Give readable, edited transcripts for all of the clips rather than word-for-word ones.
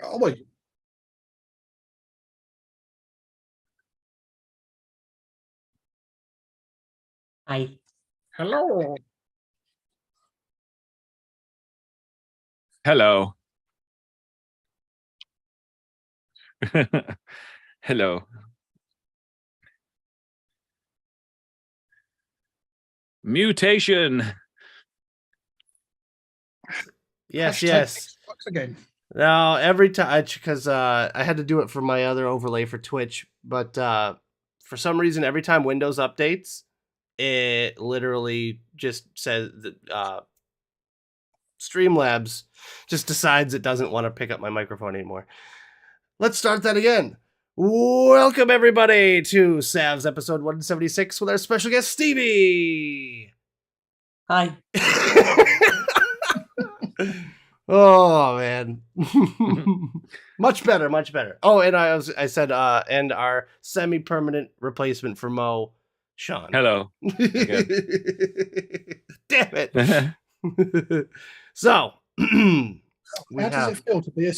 Oh, wait. Hi. Hello. Hello. Hello. Mutation. Yes, Hashtag yes. Xbox again. Now every time, because I had to do it for my other overlay for Twitch, but for some reason, every time Windows updates, it literally just says that Streamlabs just decides it doesn't want to pick up my microphone anymore. Let's start that again. Welcome everybody to SAVS episode 176 with our special guest Stevi. Hi. Oh man. Much better, much better. Oh, and I said and our semi-permanent replacement for Mo, Sean. Hello. Damn it. So we How does it feel to be a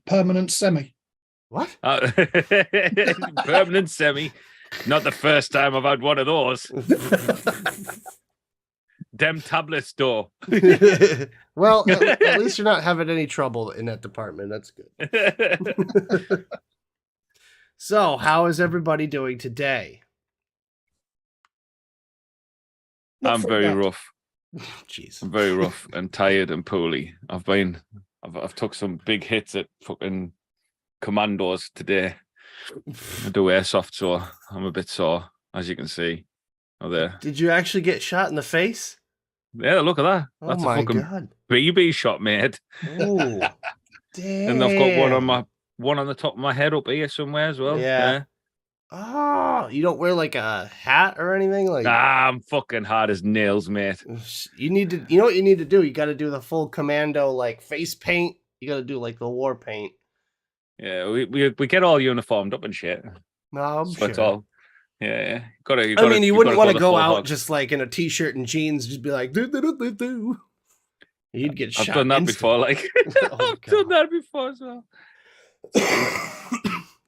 permanent semi? What? Permanent semi. Not the first time I've had one of those. Dem tablet store. Well, at least you're not having any trouble in that department. That's good. So, how is everybody doing today? I'm very rough. Jeez. I'm very rough and tired and poorly. I've took some big hits at fucking commandos today. I do airsoft, so I'm a bit sore, as you can see. Oh, there. Did you actually get shot in the face? Yeah, look at that. Oh That's my a fucking god. BB shot, mate. Oh, damn. And I've got one on the top of my head up here somewhere as well. Yeah. Oh, you don't wear like a hat or anything? Like, I'm fucking hard as nails, mate. you need to, you know what you need to do? You got to do the full commando like face paint. You got to do like the war paint. Yeah, we get all uniformed up and shit. No, I'm That's sure. all. Yeah. I mean, you wouldn't want to go out just like in a t-shirt and jeans, just be like, do, do, do, do, do. You'd get shot. I've done that instantly. before, like. Oh, I've done that before as well.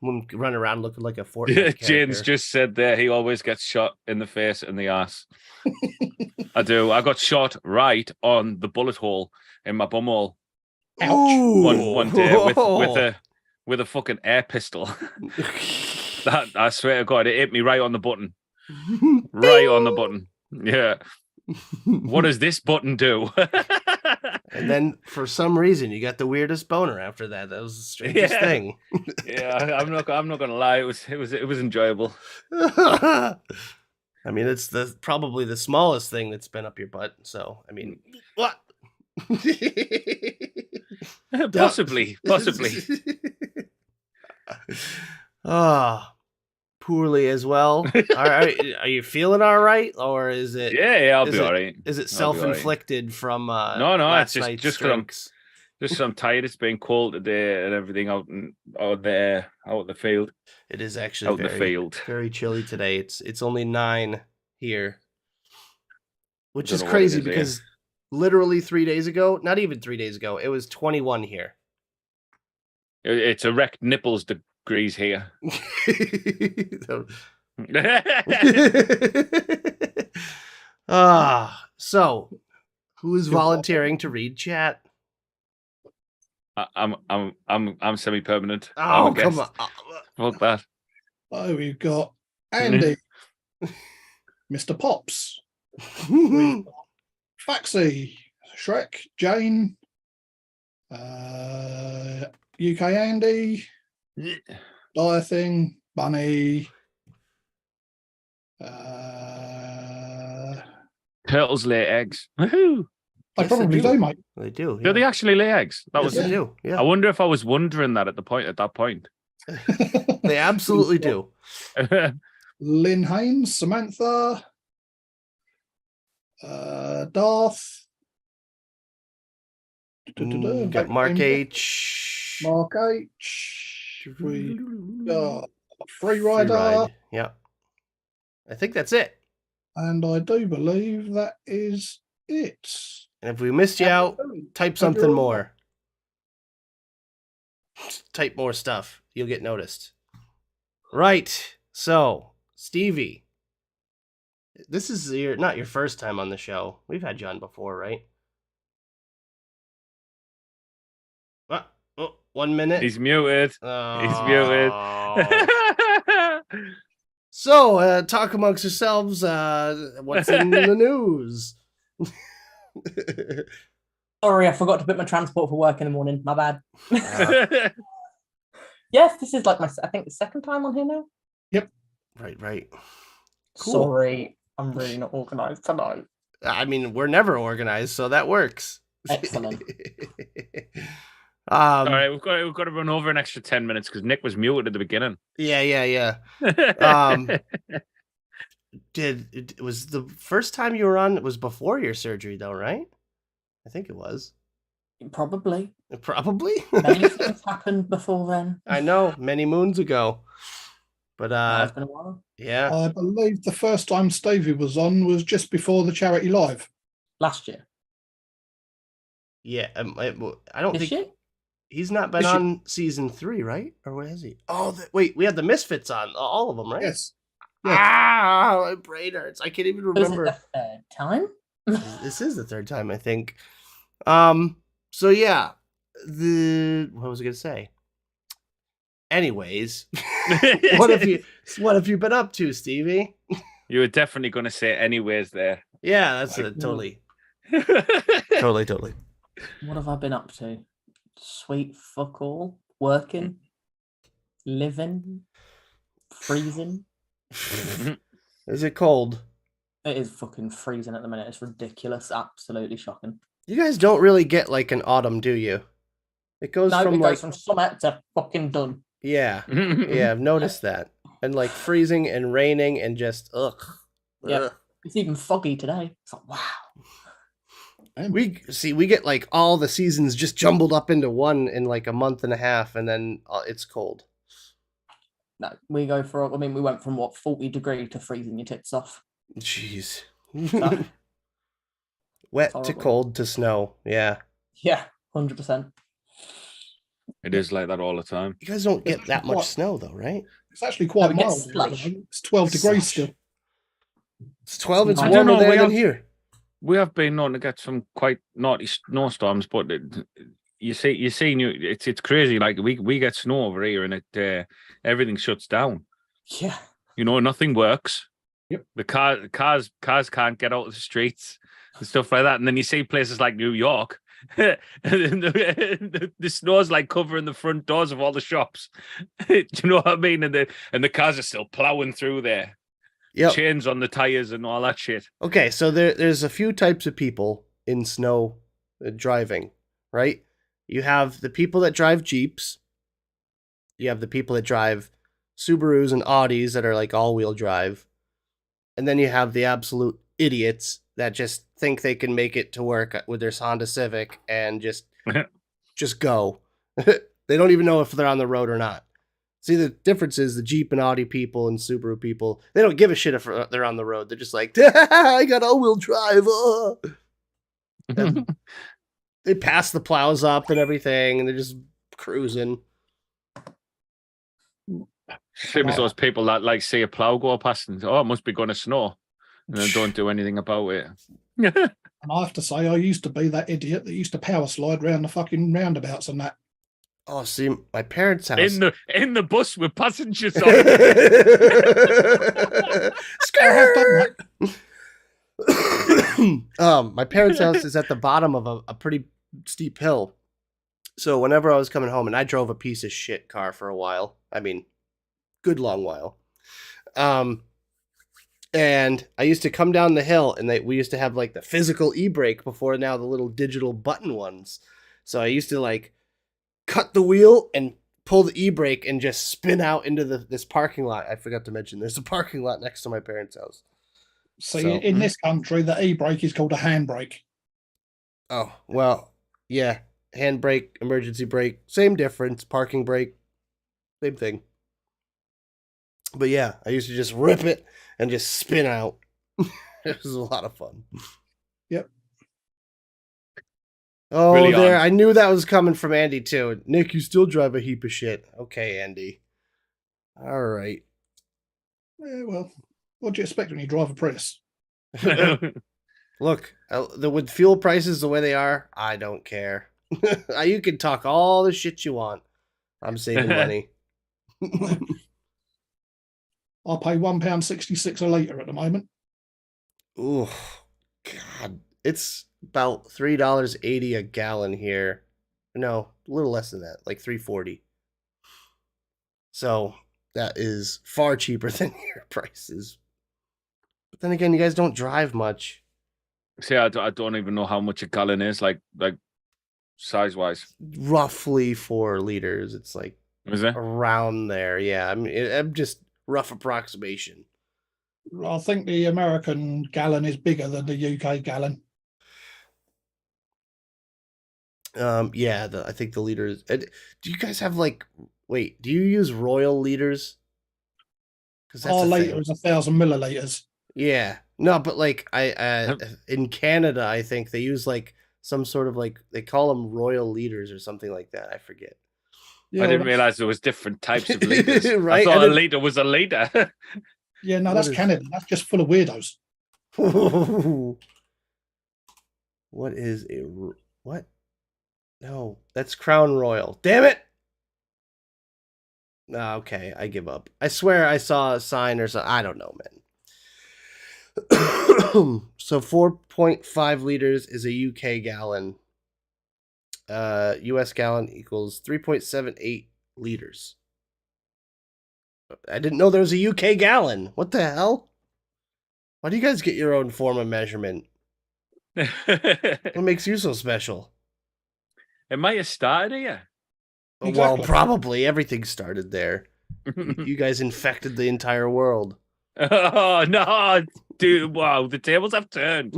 Wouldn't run around looking like a Fortnite Yeah, character. James just said there he always gets shot in the face and the ass. I do. I got shot right on the bullet hole in my bumhole. One day with a fucking air pistol. That, I swear to God, it hit me right on the button. Right on the button. Yeah. What does this button do? And then for some reason you got the weirdest boner after that. That was the strangest thing. Yeah, I'm not gonna lie, it was enjoyable. I mean, it's probably the smallest thing that's been up your butt. So I mean, what? Possibly. Ah, poorly as well. Are you feeling all right, or is it? Yeah, I'll be all right. Is it self-inflicted from? No, it's just drinks? Just I'm tired. It's been cold today and everything out in the field. It is actually out in the field. Very chilly today. It's only 9 here, which is Don't know what crazy it is because literally 3 days ago, not even 3 days ago, it was 21 here. It's erect nipples degrees here. So who is volunteering to read chat? I'm semi-permanent. Oh, come on. Fuck that. Oh, we've got Andy, Mr. Pops, we've got Faxi, Shrek, Jane, UK Andy, Diathing, Bunny, Turtles lay eggs. Woohoo! I probably do, mate. They do. Do they actually lay eggs? That was. They do. Yeah. I wonder if I was wondering that at that point. They absolutely do. Lynn Haynes, Samantha, Darth. Got Mark H. Mark H. We got Free Rider. Yeah. I think that's it. And I do believe that is it. And if we missed you out, type something more. Type more stuff. You'll get noticed. Right. So, Stevie, this is not your first time on the show. We've had you on before, right? Oh, 1 minute. He's muted. He's muted. Oh. So, talk amongst yourselves. What's in the news? Sorry, I forgot to book my transport for work in the morning. My bad. Yes, this is like I think the second time on here now. Right. Cool. Sorry, I'm really not organised tonight. I mean, we're never organized, so that works. Excellent. All right, we've got to run over an extra 10 minutes because Nick was muted at the beginning. Yeah. It was the first time you were on? It was before your surgery, though, right? I think it was. Probably. Probably. Many things happened before then. I know, many moons ago. But It's been a while. yeah. I believe the first time Stevi was on was just before the charity live. Last year. Yeah, I don't This think year? he's not been This year. on season 3, right? Or where is he? Oh, wait, we had the Misfits on, all of them, right? Yes. My brain hurts. I can't even Was it remember. the third time? This is the third time, I think. So yeah, what was I gonna say? Anyways, what have you been up to, Stevie? You were definitely going to say anyways there. Yeah, that's Like, totally. What have I been up to? Sweet fuck all. Working. Living. Freezing. Is it cold? It is fucking freezing at the minute. It's ridiculous. Absolutely shocking. You guys don't really get like an autumn, do you? It goes No, from it like goes from summer to fucking done. yeah, I've noticed that, and like freezing and raining and just ugh. Yep. Ugh. It's even foggy today. It's like, wow. We get like all the seasons just jumbled up into one in like a month and a half, and then it's cold. No, we go for. I mean, we went from 40 degree to freezing your tits off. Jeez. So, Wet to horrible. cold to snow. Yeah. yeah, 100%. It is like that all the time. You guys don't get It's that much quite- snow though, right? It's actually quite we get mild. here at the slush. moment. It's 12 degrees still. It's 12. It's I don't warmer know, there we than have- here. We have been known to get some quite naughty snowstorms, but it's crazy. Like we get snow over here, and everything shuts down. Yeah. Nothing works. Yep. The cars can't get out of the streets and stuff like that. And then you see places like New York, and the snow's like covering the front doors of all the shops. Do you know what I mean? And the cars are still plowing through there. Yep. Chains on the tires and all that shit. Okay, so there's a few types of people in snow driving, right? You have the people that drive Jeeps. You have the people that drive Subarus and Audis that are like all-wheel drive. And then you have the absolute idiots that just think they can make it to work with their Honda Civic and just go. They don't even know if they're on the road or not. See, the difference is the Jeep and Audi people and Subaru people, they don't give a shit if they're on the road. They're just like, I got all-wheel drive. And they pass the plows up and everything, and they're just cruising. Same as those people that like see a plow go past and it must be going to snow, and then don't do anything about it. And I have to say, I used to be that idiot that used to power slide around the fucking roundabouts and that. Oh, see, my parents' house. In the bus with passengers on. I have done that. My parents' house is at the bottom of a pretty steep hill. So whenever I was coming home, and I drove a piece of shit car for a while. I mean, good long while. And I used to come down the hill, and we used to have like the physical e-brake before now the little digital button ones. So I used to like cut the wheel and pull the e-brake and just spin out into this parking lot. I forgot to mention there's a parking lot next to my parents' house. See, So- in this country, the e-brake is called a handbrake. Oh, well, yeah. Handbrake, emergency brake, same difference. Parking brake, same thing. But yeah, I used to just rip it and just spin out. It was a lot of fun. Yep. Oh, Really there! on. I knew that was coming from Andy too. Nick, you still drive a heap of shit. Okay, Andy. All right. Yeah, well, what do you expect when you drive a Prius? Look, with fuel prices the way they are, I don't care. You can talk all the shit you want. I'm saving money. I pay £1.66 a litre at the moment. Ooh, God, it's about $3.80 a gallon here. No, a little less than that, like $3.40. So that is far cheaper than your prices. But then again, you guys don't drive much. See, I don't even know how much a gallon is, like size wise. Roughly 4 liters. It's like Is it? around there. Yeah, I mean, I'm just rough approximation. I think the American gallon is bigger than the UK gallon. Yeah, I think the liters. Do you guys have like? Wait, do you use Royal liters? Because that's Our a litre thing. is 1,000 millilitres. Yeah, no, but like in Canada, I think they use like some sort of like they call them Royal liters or something like that. I forget. Yeah, I didn't well, realize there was different types of liters. I Right? thought a liter was a liter. yeah, no, What that's is- Canada. That's just full of weirdos. What is a what? No, that's Crown Royal. Damn it! Okay, I give up. I swear I saw a sign or something. I don't know, man. So 4.5 liters is a UK gallon. US gallon equals 3.78 liters. I didn't know there was a UK gallon. What the hell? Why do you guys get your own form of measurement? What makes you so special? It might have started here. Well, Exactly. probably everything started there. You guys infected the entire world. Oh no, dude! Wow, the tables have turned.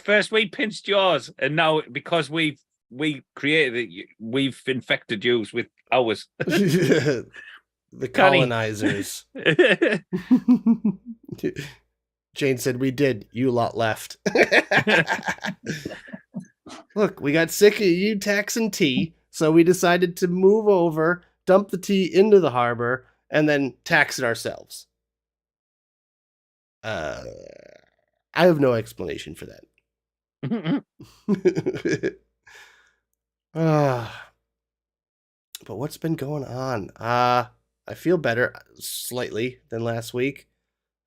First we pinched yours, and now because we created it, we've infected you with ours. The colonizers. Jane said, "We did. You lot left." Look, we got sick of you taxing tea, so we decided to move over, dump the tea into the harbor, and then tax it ourselves. I have no explanation for that. But what's been going on? I feel better slightly than last week.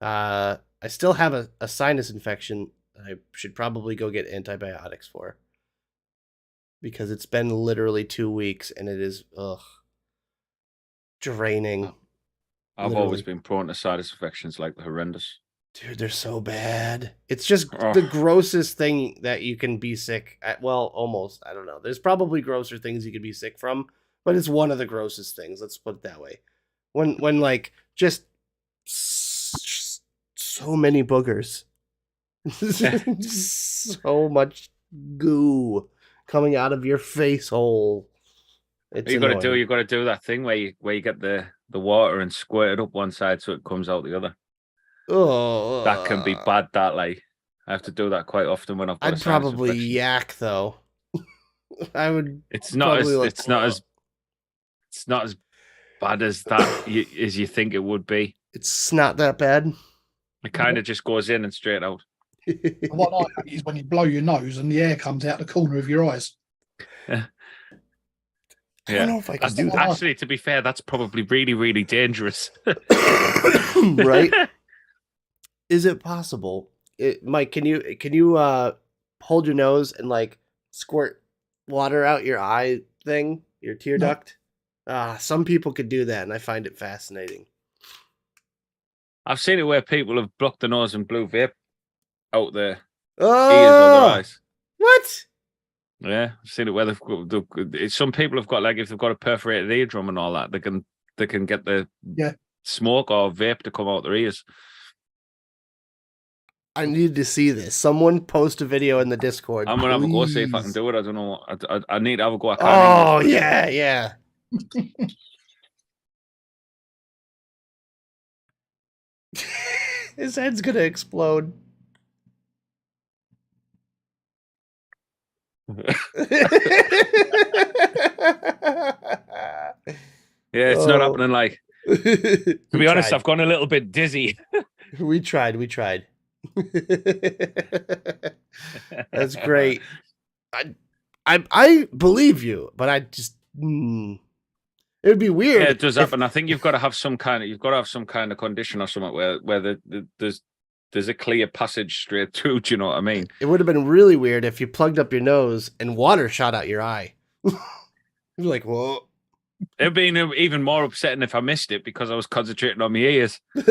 I still have a sinus infection I should probably go get antibiotics for. Because it's been literally 2 weeks and it is draining. I've always been prone to sinus infections, like the horrendous. Dude, they're so bad. It's just the grossest thing that you can be sick at. Well, almost. I don't know. There's probably grosser things you could be sick from, but it's one of the grossest things. Let's put it that way. When like just so many boogers, so much goo coming out of your face hole. It's You got to do that thing where you get the water and squirt it up one side so it comes out the other. Oh, that can be bad. That like I have to do that quite often when I've got I'd probably yak though. I would. It's not as bad as that as you think it would be. It's not that bad. It kind of just goes in and straight out. What I hate is when you blow your nose and the air comes out the corner of your eyes. I don't know if I can do that. Actually, to be fair, that's probably really, really dangerous. Right? Is it possible? Mike, can you hold your nose and like squirt water out your eye thing, your tear duct? Some people could do that, and I find it fascinating. I've seen it where people have blocked the nose and blew vape out their ears or Oh, their eyes. what? Yeah, I've seen it where some people have got, like, if they've got a perforated eardrum and all that, they can get the smoke or vape to come out their ears. I need to see this. Someone post a video in the Discord. I'm gonna have a go, see if I can do it. I don't know. I need to have a go. Oh yeah. His head's gonna explode. Yeah, it's not happening. Like, to be honest, I've gone a little bit dizzy. We tried. That's great. I believe you, but I just it would be weird. Yeah, it does happen. I think you've got to have some kind of condition or something where there's a clear passage straight through. Do you know what I mean? It would have been really weird if you plugged up your nose and water shot out your eye. You're like, whoa. It'd been even more upsetting if I missed it because I was concentrating on my ears. Did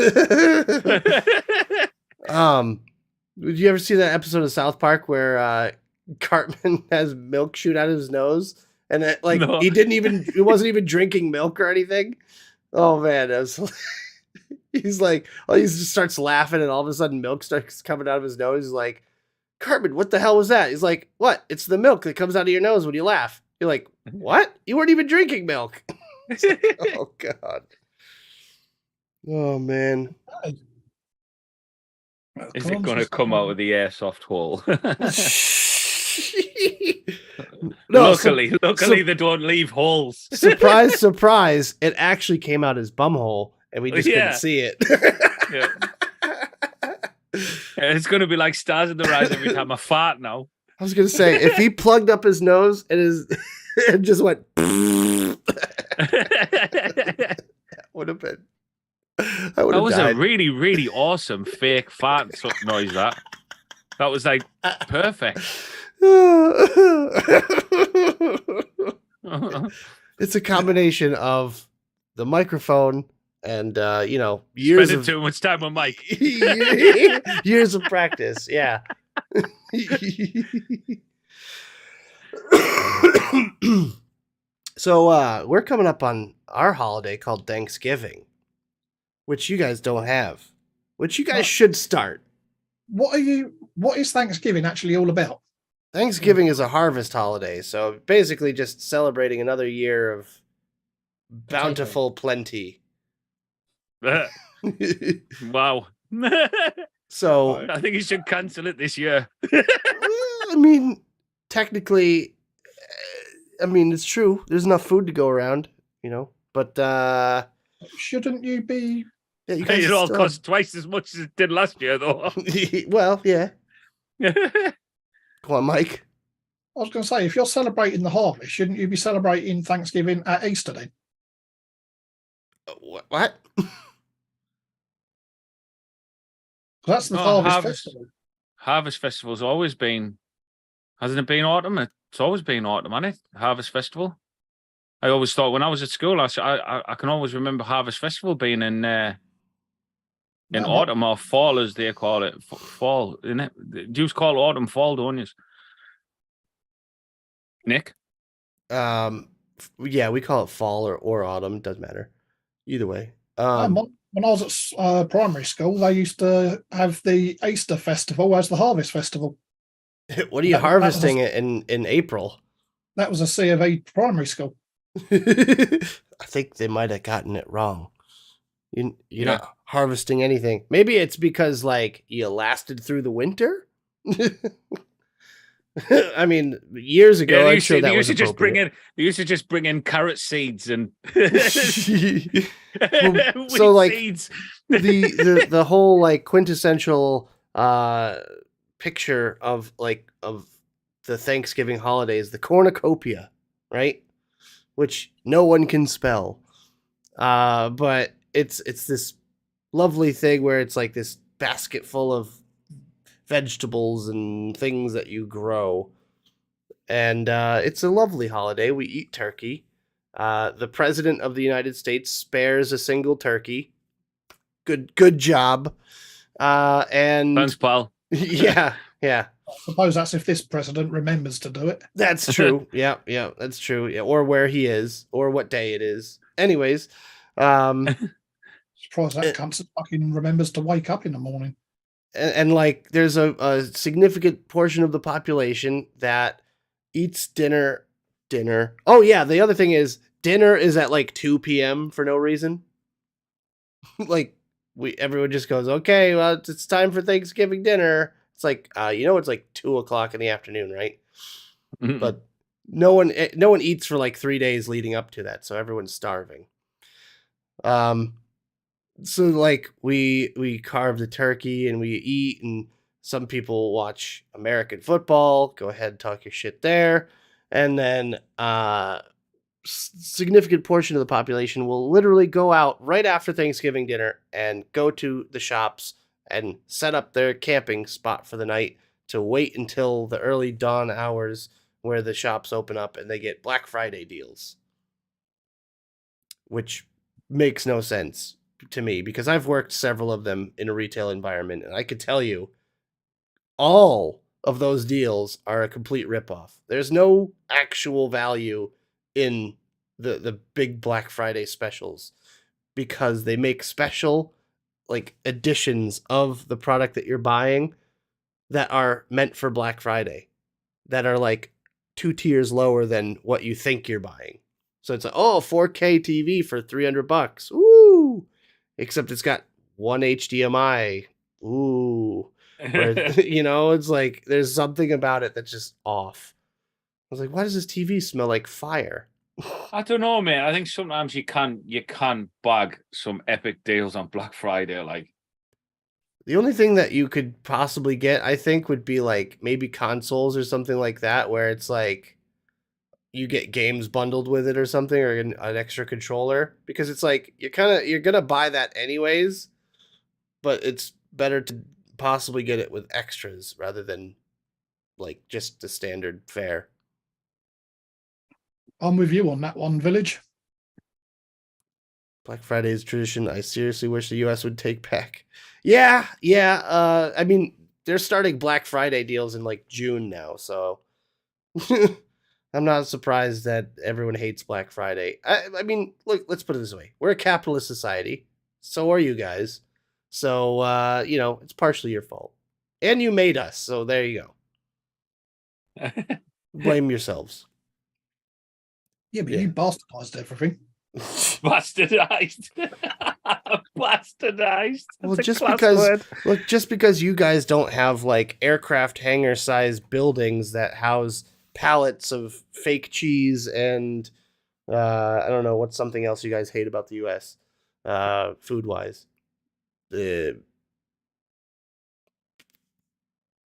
you ever see that episode of South Park where Cartman has milk shoot out of his nose, and it, like No. he wasn't even drinking milk or anything? Oh man, he's like, he just starts laughing, and all of a sudden milk starts coming out of his nose. He's like, Cartman, what the hell was that? He's like, what? It's the milk that comes out of your nose when you laugh. You're like, what? You weren't even drinking milk. Like, oh god. Oh man. Is it going to come out of the airsoft hole? No, luckily they don't leave holes. Surprise! It actually came out his bum hole, and we just couldn't see it. Yeah. It's going to be like stars in the rise every time I fart now. I was gonna say, if he plugged up his nose and and just went, that would have been. That was a really, really awesome fake fart noise. That was like perfect. It's a combination of the microphone and years Spending of too much time on mic. years of practice. Yeah. So we're coming up on our holiday called Thanksgiving, which you guys don't have, which you guys should start. What is Thanksgiving actually all about? Thanksgiving is a harvest holiday, so basically just celebrating another year of bountiful plenty. Wow. So I think you should cancel it this year. I mean, technically, it's true. There's enough food to go around, but Shouldn't you be? Yeah, you guys it all costs twice as much as it did last year, though. Well, yeah. Come on, Mike. I was going to say, if you're celebrating the harvest, shouldn't you be celebrating Thanksgiving at Easter then? What? That's the harvest festival. Harvest festival's always been, hasn't it been autumn? It's always been autumn, hasn't it? Harvest festival. I always thought when I was at school, I can always remember Harvest Festival being in autumn or fall, as they call it. Fall, isn't it? Do you call autumn fall, don't you? Nick? Yeah, we call it fall or autumn. It doesn't matter. Either way. When I was at primary school, they used to have the Easter festival as the harvest festival. What are you harvesting in April? That was a C of E primary school. I think they might have gotten it wrong. You're not harvesting anything. Maybe it's because you lasted through the winter. I mean, years ago, I'm sure that was appropriate. They used to just bring in carrot seeds and seeds. the whole quintessential picture of the Thanksgiving holiday is the cornucopia, right? Which no one can spell, but it's this lovely thing where it's like this basket full of vegetables and things that you grow, and it's a lovely holiday. We eat turkey. The President of the United States spares a single turkey. Good job. And thanks, pal. Yeah. I suppose that's if this president remembers to do it. That's true. Yeah, that's true. Yeah, or where he is, or what day it is. Anyways, surprised that cunt fucking remembers to wake up in the morning. And there's a significant portion of the population that eats dinner. Oh yeah, the other thing is dinner is at 2 p.m. for no reason. Everyone just goes, okay, well it's time for Thanksgiving dinner. It's it's 2 o'clock in the afternoon, right? but no one eats for like 3 days leading up to that, so everyone's starving. So like we carve the turkey and we eat, and some people watch American football. Go ahead and talk your shit there. And then significant portion of the population will literally go out right after Thanksgiving dinner and go to the shops and set up their camping spot for the night to wait until the early dawn hours where the shops open up and they get Black Friday deals, which makes no sense to me because I've worked several of them in a retail environment, and I could tell you all of those deals are a complete ripoff. There's no actual value in the big Black Friday specials because they make special like editions of the product that you're buying that are meant for Black Friday, that are like 2 tiers lower than what you think you're buying. So it's like, oh, 4K TV for $300. Ooh. Except it's got one HDMI. Ooh. Where, it's like there's something about it that's just off. I was like, why does this TV smell like fire? I don't know, man. I think sometimes you can bag some epic deals on Black Friday. Like, the only thing that you could possibly get, I think, would be like maybe consoles or something like that, where it's like you get games bundled with it or something, or an extra controller, because it's like you're gonna buy that anyways, but it's better to possibly get it with extras rather than like just the standard fare. I'm with you on that one, Village. Black Friday is tradition I seriously wish the US would take back. Yeah. I mean, they're starting Black Friday deals in like June now, so I'm not surprised that everyone hates Black Friday. I mean, look, let's put it this way. We're a capitalist society. So are you guys. So, it's partially your fault. And you made us, so there you go. Blame yourselves. Yeah, but you bastardized everything. Bastardized. Bastardized. Well, just because you guys don't have like aircraft hangar sized buildings that house pallets of fake cheese and I don't know what's something else you guys hate about the US food wise.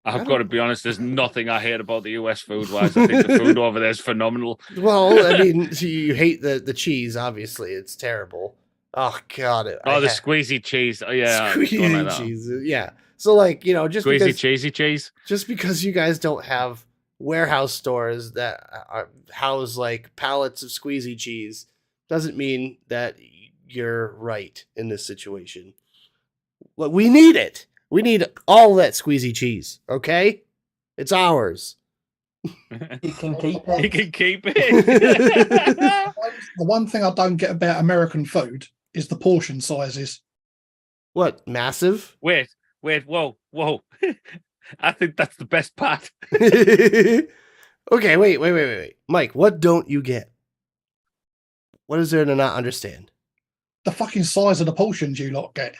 I've got to be honest, there's nothing I hate about the US food wise. I think the food over there is phenomenal. Well, I mean, you hate the cheese, obviously. It's terrible. Oh, God. The squeezy cheese. Oh, yeah. Squeezy like cheese. Yeah. So, like, just squeezy because... cheesy cheese? Just because you guys don't have warehouse stores that house, like, pallets of squeezy cheese doesn't mean that you're right in this situation. Look, we need it. We need all that squeezy cheese, okay? It's ours. You can keep it. You can keep it. The one thing I don't get about American food is the portion sizes. What, massive? Wait, whoa. I think that's the best part. Okay, wait. Mike, what don't you get? What is there to not understand? The fucking size of the portions you lot get.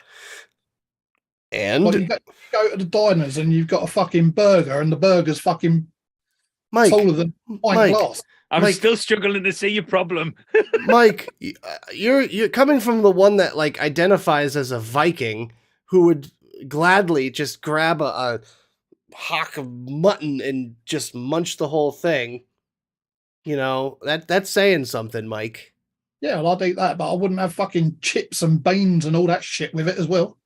And you go to the diners and you've got a fucking burger, and the burger's fucking taller than my glass. I'm still struggling to see your problem. Mike, you're coming from the one that like identifies as a Viking who would gladly just grab a hock of mutton and just munch the whole thing. That's saying something, Mike. Yeah, well, I'd eat that, but I wouldn't have fucking chips and beans and all that shit with it as well.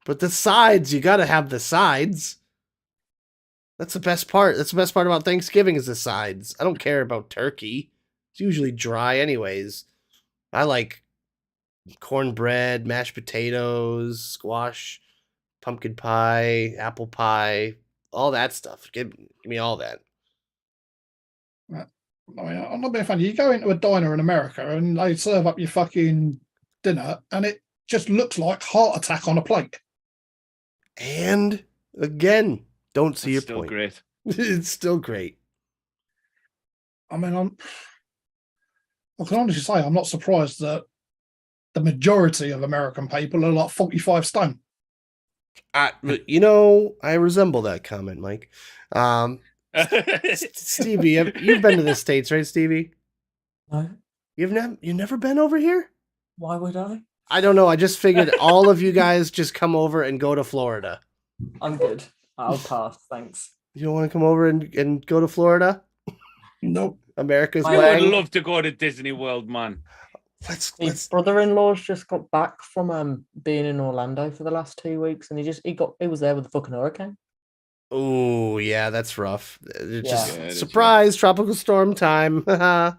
But the sides, you gotta have the sides. That's the best part. That's the best part about Thanksgiving is the sides. I don't care about turkey. It's usually dry anyways. I like cornbread, mashed potatoes, squash, pumpkin pie, apple pie, all that stuff. Give me all that. I mean, I'm not being funny. You go into a diner in America and they serve up your fucking dinner and it just looks like heart attack on a plate. And again, don't see your still point. Great. It's still great. I mean, I can honestly say I'm not surprised that the majority of American people are like 45 stone. I resemble that comment, Mike. Stevie, you've been to the States, right, Stevie? No. You've never been over here? Why would I? I don't know. I just figured all of you guys just come over and go to Florida. I'm good. I'll pass. Thanks. You don't want to come over and go to Florida? Nope. America's I Wang. would love to go to Disney World, man. His brother-in-law's just got back from being in Orlando for the last 2 weeks, and he was there with the fucking hurricane. Oh yeah, that's rough. Just Yeah, it is, surprise, tropical storm time. Yeah,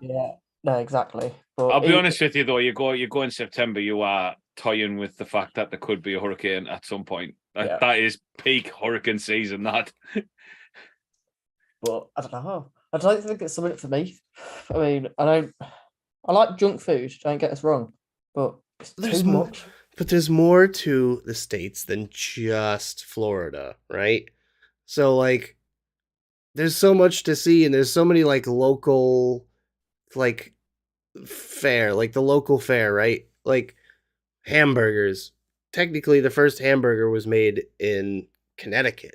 no, exactly. But I'll be honest with you though, you go in September, you are toying with the fact that there could be a hurricane at some point. That is peak hurricane season. That. But I don't know. I don't think it's something for me. I mean, I like junk food. Don't get us wrong, but it's too much. But there's more to the States than just Florida, right? So like, there's so much to see, and there's so many like local, like fare, like the local fare, right? Like hamburgers. Technically, the first hamburger was made in Connecticut,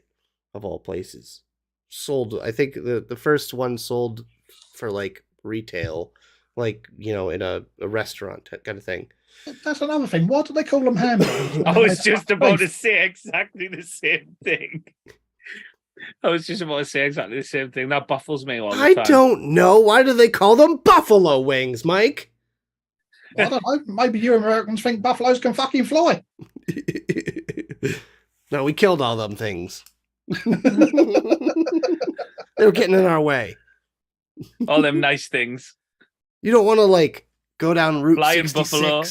of all places. Sold, I think the first one sold for like retail, like in a restaurant kind of thing. That's another thing. Why do they call them hamburgers? I was just about to say exactly the same thing. That baffles me all the time. I don't know. Why do they call them buffalo wings, Mike? I don't know. Maybe you Americans think buffaloes can fucking fly. No, we killed all them things. They were getting in our way. All them nice things. You don't want to like go down Route Flying 66. buffalo.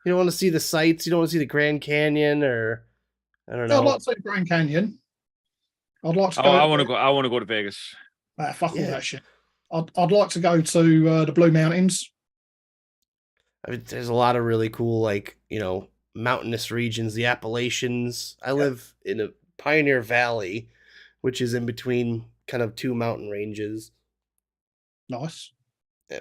You don't want to see the sights. You don't want to see the Grand Canyon, or I don't know. I'd like to see the Grand Canyon. I'd like to Oh, go. I want to go to Vegas. Fuck all that shit. I'd like to go to the Blue Mountains. I mean, there's a lot of really cool, like mountainous regions, the Appalachians. I live in a Pioneer Valley, which is in between kind of two mountain ranges. Nice.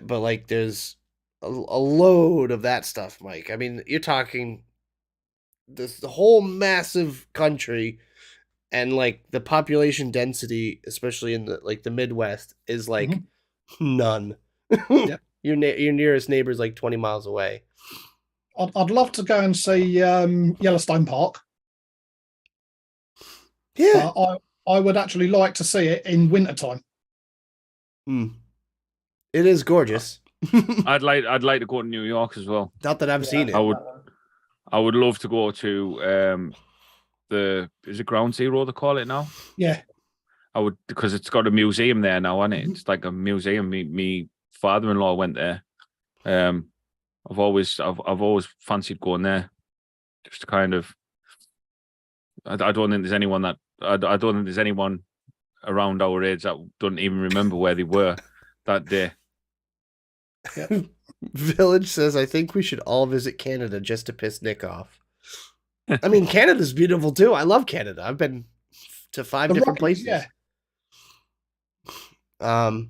But like, there's a load of that stuff, Mike. I mean, you're talking the whole massive country, and like the population density, especially in the Midwest, is like none. Yep. Your nearest neighbor's like 20 miles away. I'd love to go and see Yellowstone Park. Yeah. I would actually like to see it in wintertime. It is gorgeous. I'd like to go to New York as well. Not that I've seen it. I would love to go to is it Ground Zero they call it now? Yeah. I would, because it's got a museum there now, isn't it? It's like a museum. Me father-in-law went there. I've always fancied going there, just to kind of. I don't think there's anyone that I don't think there's anyone around our age that doesn't even remember where they were that day. Yep. Village says, I think we should all visit Canada just to piss Nick off. I mean, Canada's beautiful too. I love Canada. I've been to 5 different places. Yeah. I've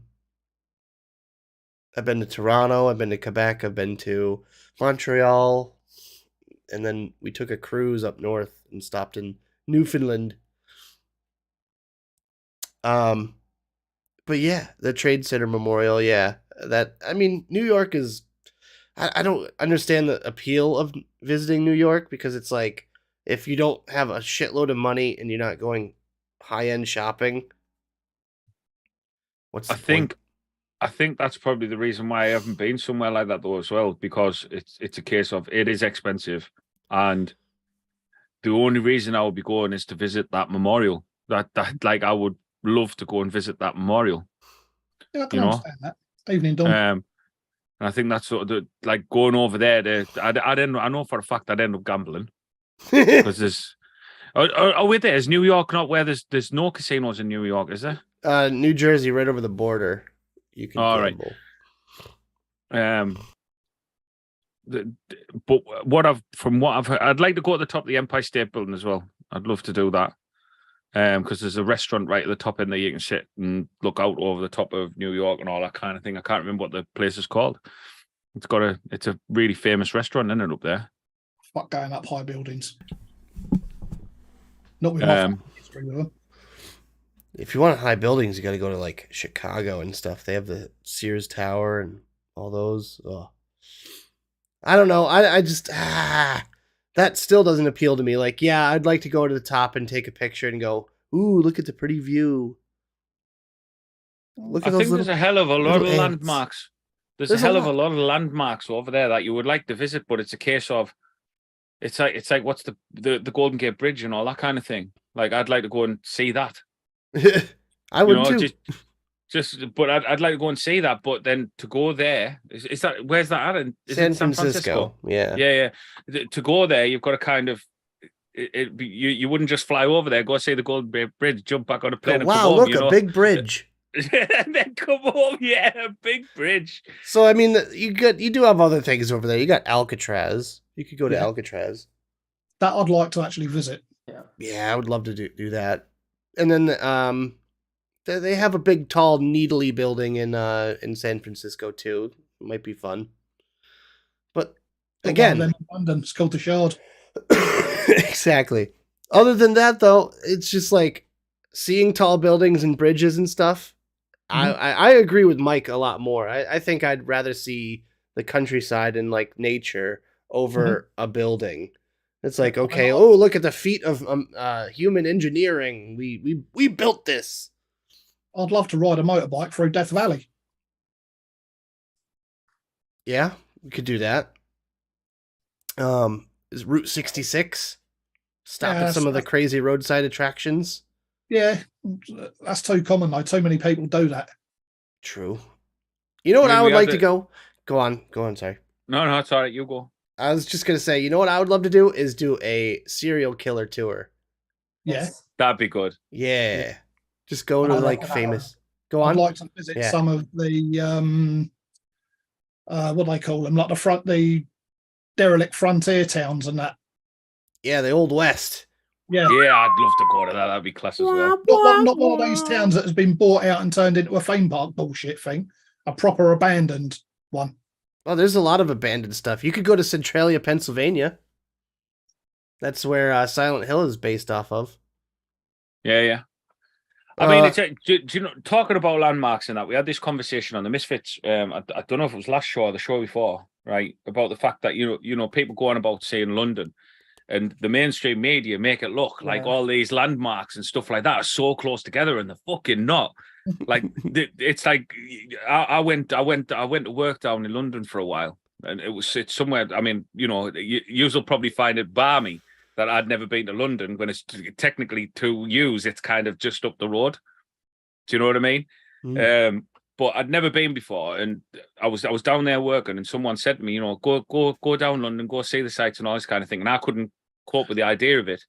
been to Toronto. I've been to Quebec. I've been to Montreal. And then we took a cruise up north and stopped in Newfoundland. But yeah, the Trade Center Memorial, yeah. New York is... I don't understand the appeal of visiting New York, because it's like, if you don't have a shitload of money and you're not going high-end shopping, what's the point? I think that's probably the reason why I haven't been somewhere like that though as well, because it's a case of it is expensive, and the only reason I would be going is to visit that memorial. That like I would love to go and visit that memorial. Yeah, I can understand that. Evening done. And I think that's sort of like going over there. I know for a fact I'd end up gambling because there's. Oh, wait, there is New York not where there's no casinos in New York, is there? New Jersey, right over the border. You can gamble. Right. But from what I've heard, I'd like to go to the top of the Empire State Building as well. I'd love to do that. Because there's a restaurant right at the top in there you can sit and look out over the top of New York and all that kind of thing. I can't remember what the place is called. It's a really famous restaurant, isn't it, up there? Fuck going up high buildings. Not with my history with them. If you want high buildings, you got to go to like Chicago and stuff. They have the Sears Tower and all those. Oh. I don't know. I just that still doesn't appeal to me. Like, yeah, I'd like to go to the top and take a picture and go, "Ooh, look at the pretty view. Look I at those think there's little a hell of a lot little of ants." landmarks. There's a There's a hell of a lot. lot of landmarks over there that you would like to visit, but it's a case of it's like what's the Golden Gate Bridge and all that kind of thing. Like I'd like to go and see that. I You would know, too. but I'd like to go and see that. But then to go there, is that where's that at? Is San it San Francisco. Francisco? Yeah. Yeah. To go there, you've got to kind of you wouldn't just fly over there, go see the Golden Gate Bridge, jump back on a Go, plane, and come wow, home. look, You a know, big bridge. and then come home. Yeah, a big bridge. So I mean, you do have other things over there. You got Alcatraz. You could go to Yeah. Alcatraz. That I'd like to actually visit. Yeah, I would love to do that. And then they have a big tall needly building in San Francisco too. It might be fun. But Got one of again, them in London. It's called the Shard. exactly. Other than that though, it's just like seeing tall buildings and bridges and stuff. Mhm. I agree with Mike a lot more. I think I'd rather see the countryside and like nature over a building. It's like, Yeah, okay, oh, look at the feat of human engineering. We built this. I'd love to ride a motorbike through Death Valley. Yeah, we could do that. Is Route 66 stop Yeah, at some of the crazy roadside attractions? Yeah, that's too common though. Too many people do that. True. You know what I mean, I we would had like the- to go? Go on, sorry. No, it's all right. You go. I was just gonna say, you know what I would love to do is do a serial killer tour. Yeah. That'd be good. Yeah. Just go to I'd like like that. famous. Go I'd on. like to visit Yeah. some of the what do they call them? Like the derelict frontier towns and that. Yeah, the Old West. Yeah. Yeah, I'd love to go to that. That'd be class as well. Not one of these towns that has been bought out and turned into a theme park bullshit thing. A proper abandoned one. Oh, there's a lot of abandoned stuff. You could go to Centralia, Pennsylvania. That's where Silent Hill is based off of. Yeah. I mean, it's do you know, talking about landmarks and that, we had this conversation on the Misfits. I don't know if it was last show or the show before, right? About the fact that you know people go on about saying London, and the mainstream media make it look like all these landmarks and stuff like that are so close together, and they're fucking not. Like it's like I went to work down in London for a while, and it's somewhere. I mean, you know, you'll probably find it balmy that I'd never been to London when it's technically to use. It's kind of just up the road. Do you know what I mean? But I'd never been before, and I was down there working, and someone said to me, you know, go down London, go see the sights and all this kind of thing, and I couldn't cope with the idea of it.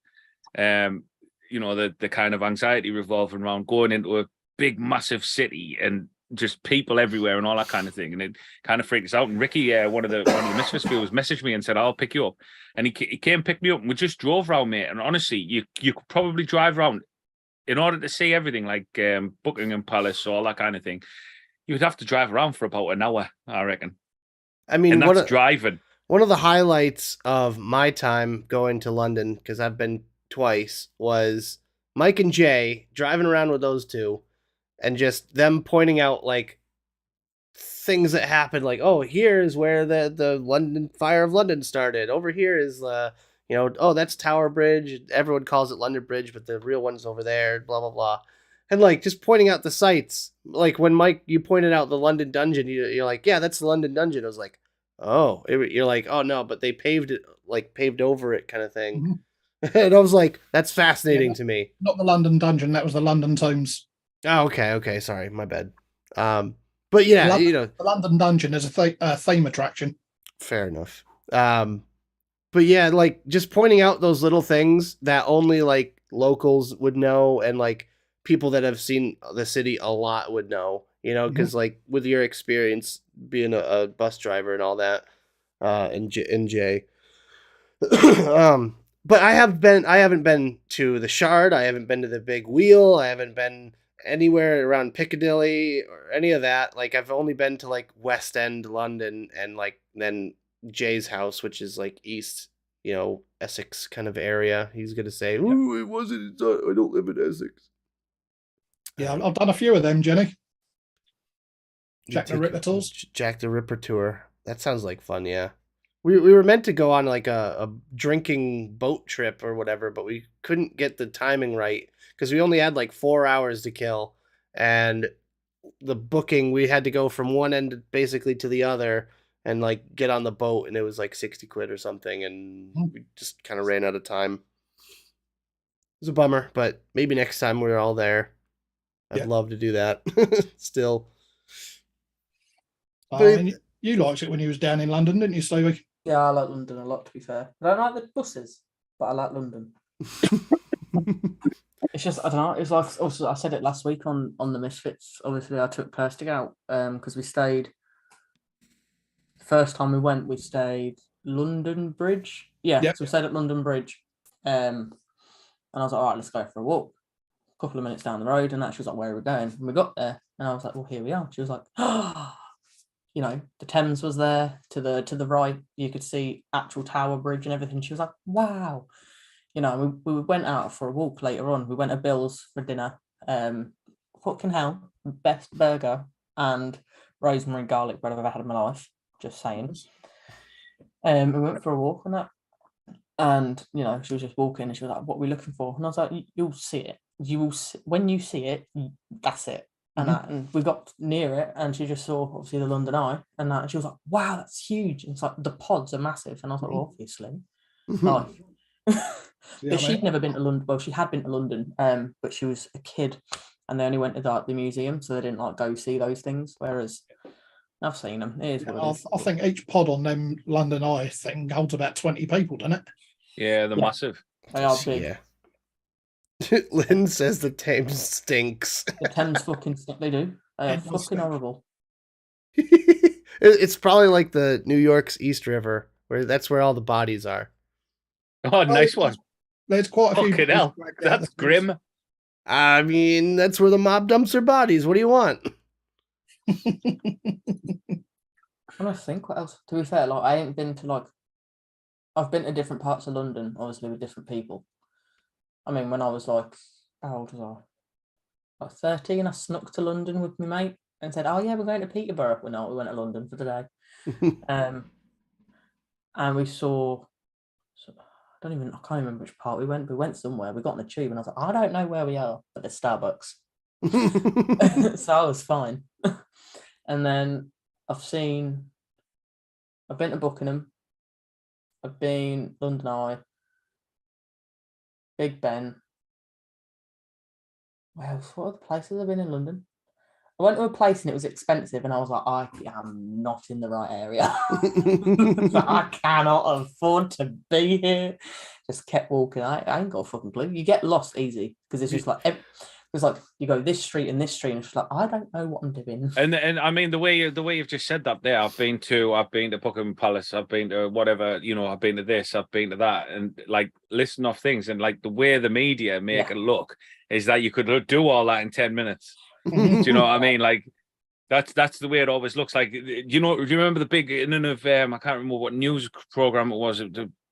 You know, the kind of anxiety revolving around going into a big, massive city and just people everywhere and all that kind of thing, and it kind of freaks out. And Ricky, one of the Misfits viewers, messaged me and said, "I'll pick you up," and he came pick me up, and we just drove around, mate. And honestly, you could probably drive around in order to see everything, like Buckingham Palace, all that kind of thing. You would have to drive around for about an hour, I reckon. I mean, and that's driving. One of the highlights of my time going to London, because I've been twice, was Mike and Jay driving around with those two, and just them pointing out like things that happened, like, oh, here's where the London Fire of London started. Over here is you know, oh, that's Tower Bridge. Everyone calls it London Bridge, but the real one's over there. Blah blah blah, and like just pointing out the sites. Like when Mike, you pointed out the London Dungeon, you're like, yeah, that's the London Dungeon. I was like, oh, you're like, oh no, but they paved over it, kind of thing. Mm-hmm. And I was like, that's fascinating to me. Not the London Dungeon, that was the London Tombs. Oh, okay, sorry, my bad. But yeah, you know, the London Dungeon is a theme attraction. Fair enough. But yeah, like just pointing out those little things that only like locals would know, and like people that have seen the city a lot would know, you know, because like with your experience being a bus driver and all that, and Jay. But I haven't been to the Shard. I haven't been to the Big Wheel. I haven't been anywhere around Piccadilly or any of that. Like I've only been to like West End London, and like then Jay's house, which is like East, you know, Essex kind of area. He's gonna say, "Ooh, it wasn't. I don't live in Essex." Yeah, I've done a few of them, Jenny. You Jack the take Ripper tours. Jack the Ripper tour. That sounds like fun. Yeah, we were meant to go on like a drinking boat trip or whatever, but we couldn't get the timing right because we only had like 4 hours to kill, and the booking we had to go from one end basically to the other and like get on the boat, and it was like 60 quid or something, and we just kind of ran out of time. It was a bummer, but maybe next time we're all there. I'd love to do that. Still. I mean, you liked it when you was down in London, didn't you, Stevi? Yeah, I like London a lot, to be fair. I don't like the buses, but I like London. It's just, I don't know, it's like, also, I said it last week on the Misfits. Obviously, I took Kirsty out because we stayed, the first time we stayed London Bridge. Yeah, Yep. so we stayed at London Bridge. And I was like, all right, let's go for a walk. A couple of minutes down the road, and that she was like, where are we going? And we got there, and I was like, well, here we are. She was like, oh, you know, the Thames was there to the right. You could see actual Tower Bridge and everything. She was like, wow. You know, we went out for a walk later on. We went to Bill's for dinner. Fucking hell, best burger and rosemary garlic bread I've ever had in my life. Just saying. We went for a walk and that. And, you know, she was just walking and she was like, what are we looking for? And I was like, you'll see it. You will see, when you see it, that's it. And we got near it and she just saw, obviously, the London Eye. And she was like, wow, that's huge. And it's like, the pods are massive. And I was like, well, obviously. Like, but she'd never been to London. Well, she had been to London, but she was a kid and they only went to like the museum. So they didn't like go see those things. Whereas I've seen them. It is what it is. I think each pod on them London Eye thing holds about 20 people, doesn't it? Yeah, they're massive. They are big. Yeah. Lynn says the Thames stinks. The Thames fucking stink. They do. They are fucking horrible. It's probably like the New York's East River, where that's where all the bodies are. Oh, nice one. There's quite a few. Fucking hell. That's grim. I mean, that's where the mob dumps their bodies. What do you want? I think what else. To be fair, like I ain't been to like. I've been to different parts of London, obviously with different people. I mean, when I was like, how old was I? Like 13, I snuck to London with my mate and said, "Oh yeah, we're going to Peterborough." Well, no, we went to London for the day. And we saw. I can't remember which part we went. We went somewhere. We got on the tube, and I was like, I don't know where we are, but there's Starbucks. So I was fine. And then I've been to Buckingham. I've been London Eye, Big Ben. Well, what other places I've been in London? I went to a place and it was expensive, and I was like, I am not in the right area. I cannot afford to be here. Just kept walking. I ain't got a fucking clue. You get lost easy because it's just like it's like you go this street and this street, and it's just like I don't know what I'm doing. And I mean the way you've just said that there, I've been to Buckingham Palace, I've been to whatever, you know, I've been to this, I've been to that, and like listing off things, and like the way the media make it look is that you could do all that in 10 minutes. Do you know what I mean? Like that's the way it always looks. Like, you know, do you remember the big I can't remember what news program it was,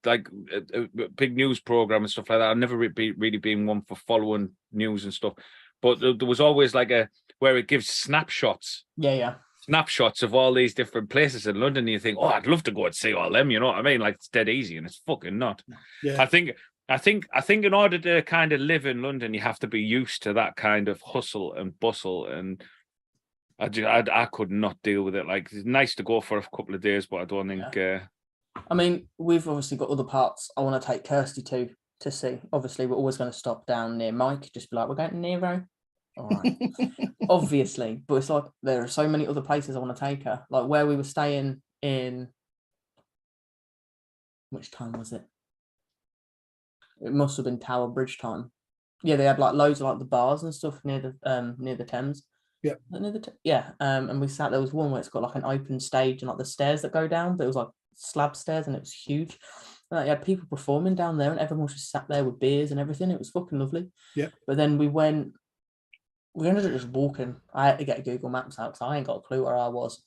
like a big news program and stuff like that. I've never really been one for following news and stuff, but there was always like where it gives snapshots of all these different places in London, and you think, oh, I'd love to go and see all them, you know what I mean? Like, it's dead easy, and it's fucking not. I think in order to kind of live in London, you have to be used to that kind of hustle and bustle, and I could not deal with it. Like, it's nice to go for a couple of days, but I don't think. I mean, we've obviously got other parts I want to take Kirsty to see. Obviously, we're always going to stop down near Mike, just be like, we're going to Nero. All right. Obviously, but it's like there are so many other places I want to take her. Like where we were staying in. Which time was it? It must have been Tower Bridge time. Yeah, they had like loads of like the bars and stuff near the Thames. Yeah. And we sat. There was one where it's got like an open stage and like the stairs that go down, but it was like slab stairs and it was huge. And like, you had people performing down there, and everyone just sat there with beers and everything. It was fucking lovely. Yeah. But then we ended up just walking. I had to get Google Maps out, so I ain't got a clue where I was.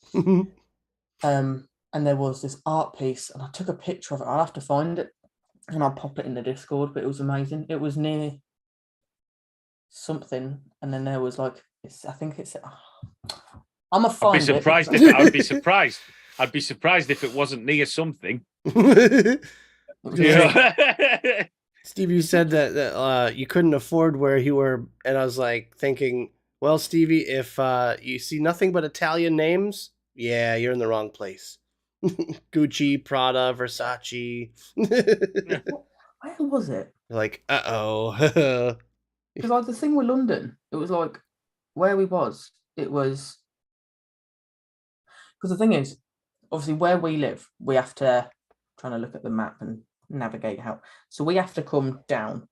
And there was this art piece, and I took a picture of it. I'll have to find it, and I'll pop it in the Discord. But it was amazing. It was near something, and then there was like, I think it's. I'm gonna I'd be find surprised it. if I'd be surprised. I'd be surprised if it wasn't near something. Yeah. Steve, you said that you couldn't afford where you were, and I was like thinking, well, Stevie, if you see nothing but Italian names, yeah, you're in the wrong place. Gucci, Prada, Versace. Where was it? Like, uh-oh. Because like the thing with London, it was like where we was. It was because the thing is, obviously, where we live, we have to trying to look at the map and navigate how. So we have to come down,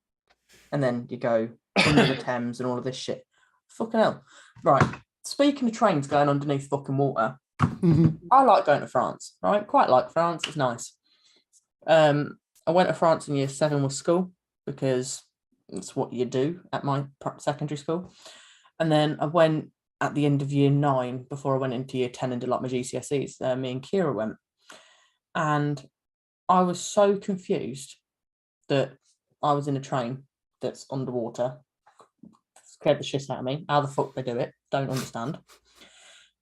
and then you go under the Thames and all of this shit. Fucking hell! Right. Speaking of trains going underneath fucking water, I like going to France. Right, quite like France. It's nice. I went to France in year 7 with school because it's what you do at my secondary school, and then I went at the end of year 9 before I went into year 10 and did like my GCSEs. Me and Kira went, and I was so confused that I was in a train that's underwater. Scared the shit out of me. How the fuck they do it? Don't understand.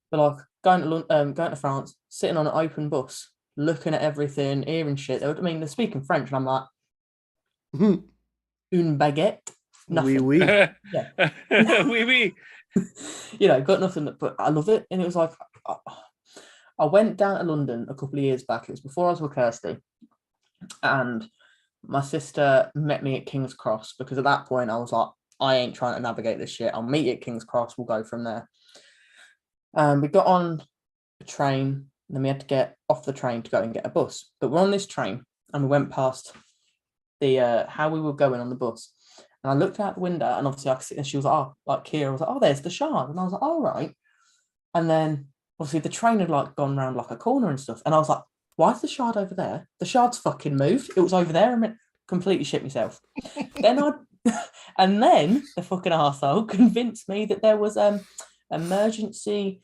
But like going to France, sitting on an open bus, looking at everything, hearing shit. I mean, they're speaking French, and I'm like, une baguette, nothing. Oui, oui. Yeah. Oui, oui. You know, got nothing, but I love it. And it was like, I went down to London a couple of years back. It was before I was with Kirsty, and my sister met me at King's Cross because at that point I was like, I ain't trying to navigate this shit. I'll meet you at King's Cross. We'll go from there. We got on a train, and then we had to get off the train to go and get a bus. But we're on this train, and we went past the how we were going on the bus. And I looked out the window, and obviously I could see, and she was like, oh, like Kira was like, oh, there's the Shard. And I was like, all right. And then obviously the train had like gone round like a corner and stuff. And I was like, why is the Shard over there? The Shard's fucking moved. It was over there. I mean, completely shit myself. And then the fucking arsehole convinced me that there was emergency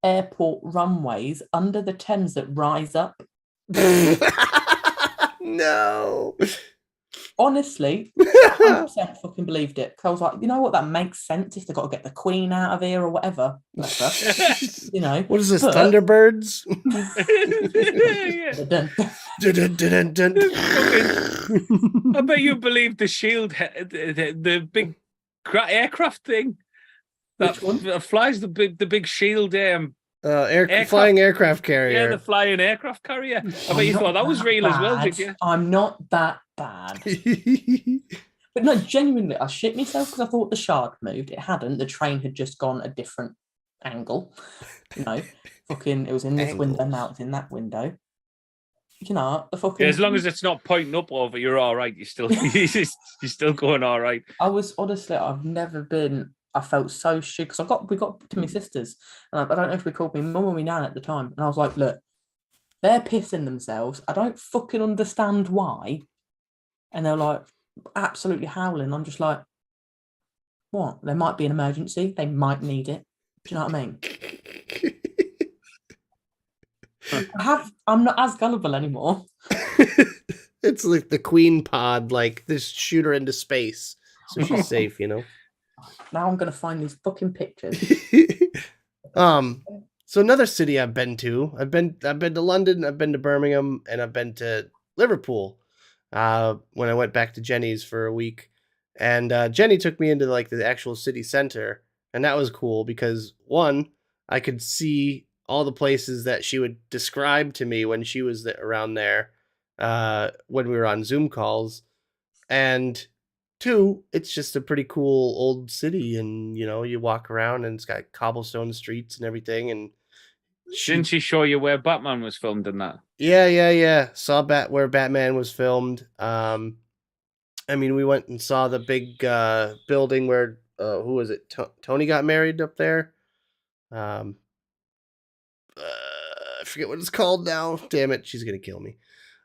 airport runways under the Thames that rise up. No. Honestly, 100% fucking believed it. Because I was like, you know what? That makes sense if they've got to get the Queen out of here or whatever. Bless her. You know. What is this, Thunderbirds? Dun, dun, dun. I bet you believe the shield, the big aircraft thing that flies the big shield. Flying aircraft carrier. Yeah, the flying aircraft carrier. I bet you thought that was real as well, did you? I'm not that bad. But no, genuinely, I shit myself because I thought the Shard moved. It hadn't. The train had just gone a different angle. You know, fucking, it was in this window, now it's in that window. You know, the fucking. Yeah, as long as it's not pointing up over, you're all right. You're still going all right. I was honestly, I've never been. I felt so shit because we got to my sisters, and I don't know if we called me mum or me nan at the time, and I was like, look, they're pissing themselves. I don't fucking understand why, and they're like absolutely howling. I'm just like, what? There might be an emergency. They might need it. Do you know what I mean? I'm not as gullible anymore. It's like the Queen pod, like this shoot her into space so she's safe, you know. Now I'm gonna find these fucking pictures. So another city I've been to. I've been to London, I've been to Birmingham, and I've been to Liverpool. When I went back to Jenny's for a week. And Jenny took me into like the actual city center, and that was cool because one, I could see all the places that she would describe to me when she was around there when we were on Zoom calls. And two, it's just a pretty cool old city, and you know, you walk around and it's got cobblestone streets and everything. And didn't she show you where Batman was filmed in that? Yeah. Saw where Batman was filmed. I mean, we went and saw the big building where who was it? Tony got married up there. I forget what it's called now. Damn it, she's gonna kill me.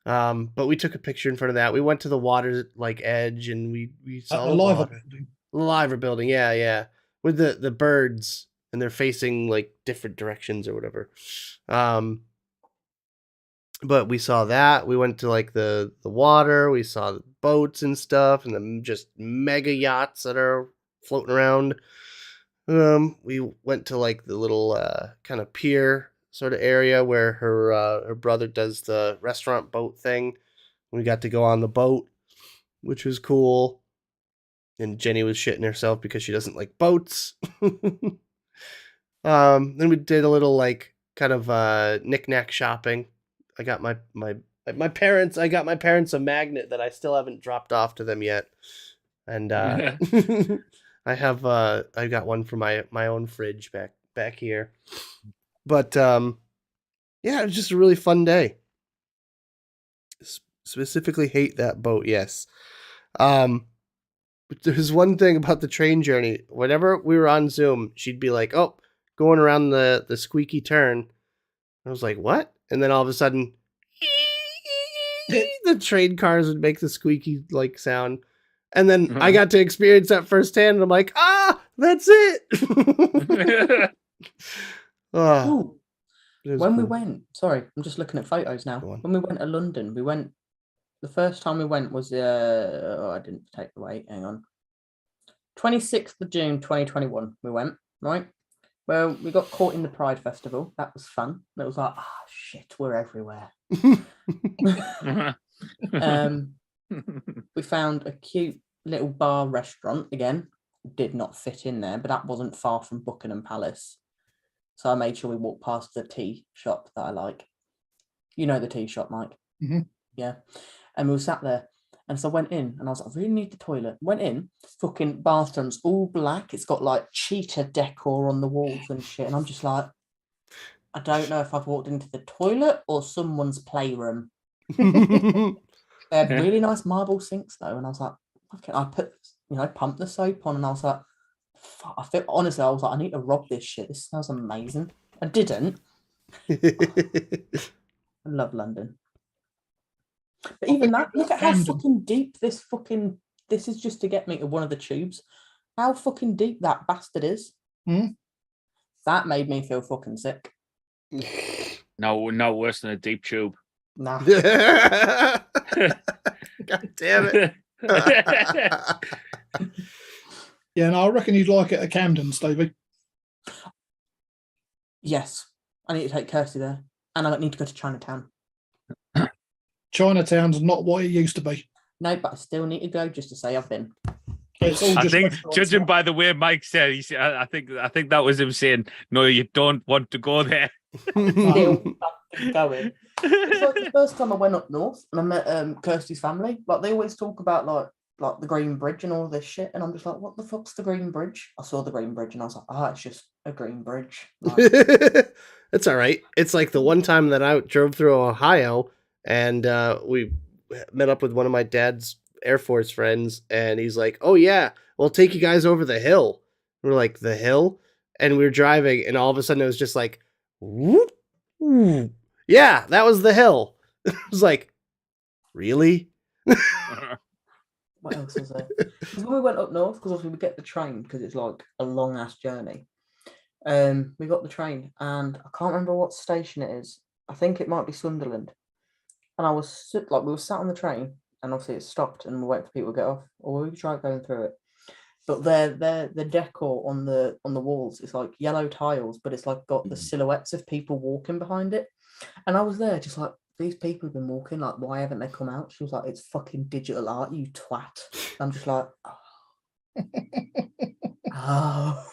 But we took a picture in front of that. We went to the water like edge, and we saw the Liver building. Yeah, with the birds, and they're facing like different directions or whatever. But we saw that. We went to like the water. We saw the boats and stuff, and the just mega yachts that are floating around. We went to like the little kind of pier sort of area where her brother does the restaurant boat thing. We got to go on the boat, which was cool. And Jenny was shitting herself because she doesn't like boats. Then we did a little like kind of knick-knack shopping. I got my parents a magnet that I still haven't dropped off to them yet. And I got one for my own fridge back here. But yeah, it was just a really fun day. Specifically hate that boat, yes. But there's one thing about the train journey. Whenever we were on Zoom, she'd be like, "Oh, going around the squeaky turn." I was like, "What?" And then all of a sudden, the train cars would make the squeaky like sound. And then I got to experience that firsthand, and I'm like, that's it. Ooh, when we cool. went, sorry, I'm just looking at photos now. When we went to London, the first time we went was, I didn't take the weight, hang on. 26th of June, 2021, we went, right? Well, we got caught in the Pride Festival. That was fun. It was like, shit, we're everywhere. We found a cute little bar restaurant. Again, did not fit in there, but that wasn't far from Buckingham Palace. So I made sure we walked past the tea shop that I like. You know the tea shop, Mike? Mm-hmm. Yeah. And we were sat there. And so I went in and I was like, I really need the toilet. Went in, fucking bathrooms, all black. It's got like cheetah decor on the walls and shit. And I'm just like, I don't know if I've walked into the toilet or someone's playroom. They had really nice marble sinks though. And I was like, okay, I pumped the soap on and I was like, fuck, honestly, I was like, I need to rob this shit. This smells amazing. I didn't. I love London. But even that, look at how fucking deep this is just to get me to one of the tubes. How fucking deep that bastard is. That made me feel fucking sick. No worse than a deep tube. Nah. God damn it. Yeah, and I reckon you'd like it at Camden, Stevie. Yes. I need to take Kirsty there. And I need to go to Chinatown. Chinatown's not what it used to be. No, but I still need to go just to say I've been. It's all I think, restaurants judging now. by the way Mike said, I think that was him saying, "No, you don't want to go there." Still going. It's like the first time I went up north and I met Kirsty's family. Like they always talk about like the Green Bridge and all this shit, and I'm just like, what the fuck's the Green Bridge? I saw the Green Bridge and I was like, it's just a green bridge. Like, It's all right. It's like the one time that I drove through Ohio and we met up with one of my dad's Air Force friends, and he's like, "Oh yeah, we'll take you guys over the hill." And we're like, "The hill?" And we were driving, and all of a sudden it was just like, whoop, whoop. Yeah, that was the hill. It was like, really? what else was there? Because when we went up north, because obviously we get the train because it's like a long ass journey. We got the train, and I can't remember what station it is. I think it might be Sunderland. And I was we were sat on the train, and obviously it stopped, and we waited for people to get off, or we tried going through it. But the decor on the walls is like yellow tiles, but it's like got the silhouettes of people walking behind it. And I was there just like, these people have been walking, like, why haven't they come out? She was like, it's fucking digital art, you twat. I'm just like, oh.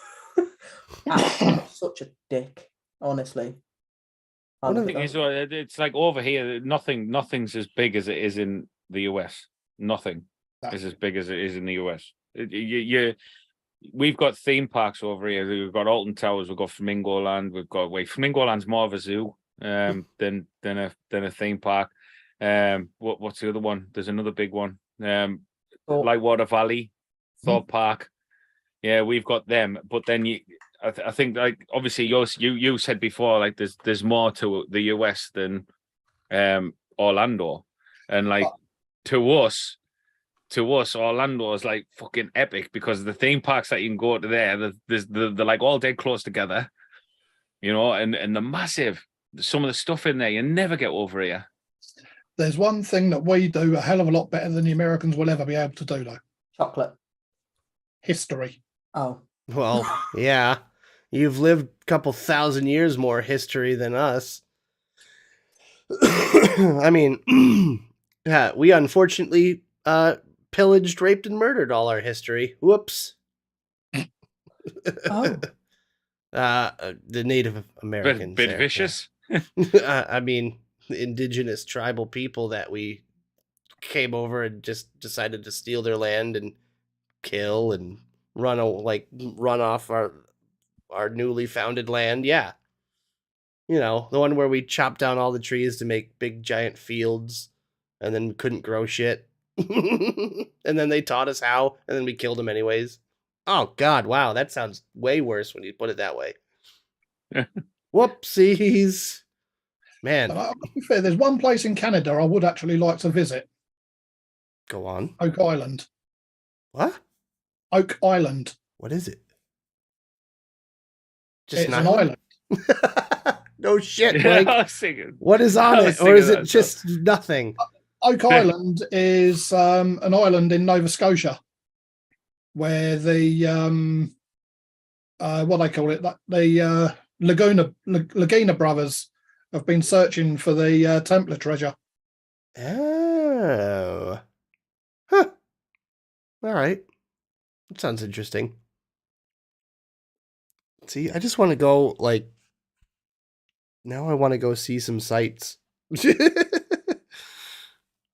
I'm such a dick, honestly. The thing is, it's like over here, nothing's as big as it is in the US. Nothing is as big as it is in the US. We've got theme parks over here. We've got Alton Towers. We've got Flamingo Land. Flamingo Land's more of a zoo than a theme park. What's the other one? There's another big one. Lightwater Valley, Thorpe Park. Yeah, we've got them. But then I think, like, obviously you said before, like there's more to the US than Orlando, and like to us Orlando is like fucking epic because the theme parks that you can go to there, they're like all dead close together, you know, and they're massive. Some of the stuff in there you never get over here. There's one thing that we do a hell of a lot better than the Americans will ever be able to do, though. Chocolate. History. Oh, Well, yeah. You've lived a couple thousand years more history than us. I mean, yeah, we unfortunately pillaged, raped, and murdered all our history. Whoops. oh, The Native Americans. Bit there, vicious. yeah. I mean, indigenous tribal people that we came over and just decided to steal their land and kill and run off our newly founded land. Yeah. You know, the one where we chopped down all the trees to make big giant fields and then couldn't grow shit. And then they taught us how, and then we killed them anyways. Oh god, wow, that sounds way worse when you put it that way. Whoopsies. Man, But to be fair, there's one place in Canada I would actually like to visit. go on. Oak Island. What? Oak Island. What is it? It's an island. No shit, Yeah, Mike. I was thinking. What is on I was it? Or is thinking it that just nothing? Oak Island is an island in Nova Scotia where the what they call it, the Laguna brothers have been searching for the Templar treasure. Oh. Huh. All right. That sounds interesting. See, I just want to go, like, now I want to go see some sights.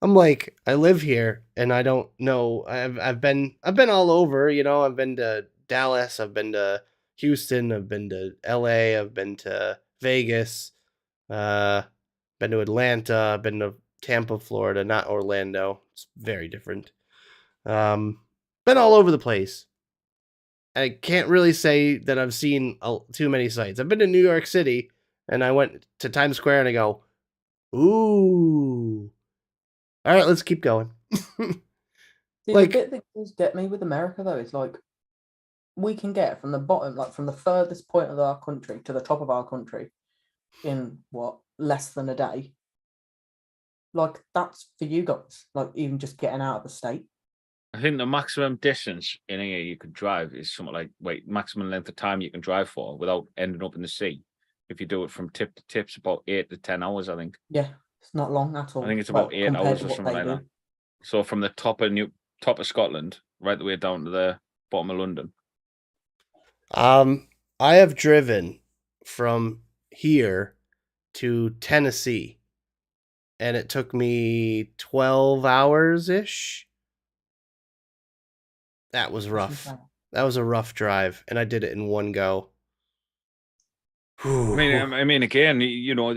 I'm like, I live here and I don't know. I've been all over, you know. I've been to Dallas, I've been to Houston, I've been to LA, I've been to Vegas, been to Atlanta, I've been to Tampa, Florida, not Orlando. It's very different. Been all over the place. I can't really say that I've seen too many sites. I've been to New York City and I went to Times Square and I go, ooh. All right, let's keep going. See, Like- the bit that does get me with America though is like we can get from the bottom, like from the furthest point of our country to the top of our country in what, less than a day. Like that's for you guys. Like even just getting out of the state. I think the maximum distance in here you could drive is something like maximum length of time you can drive for without ending up in the sea. If you do it from tip to tip, it's about 8 to 10 hours, I think. Yeah, it's not long at all. I think it's about 8 compared hours to or what something they like do. that. So from the top of Scotland, right the way down to the bottom of London. I have driven from here to Tennessee, and it took me 12 hours ish. That was rough. That was a rough drive, and I did it in one go. I mean, again, you know,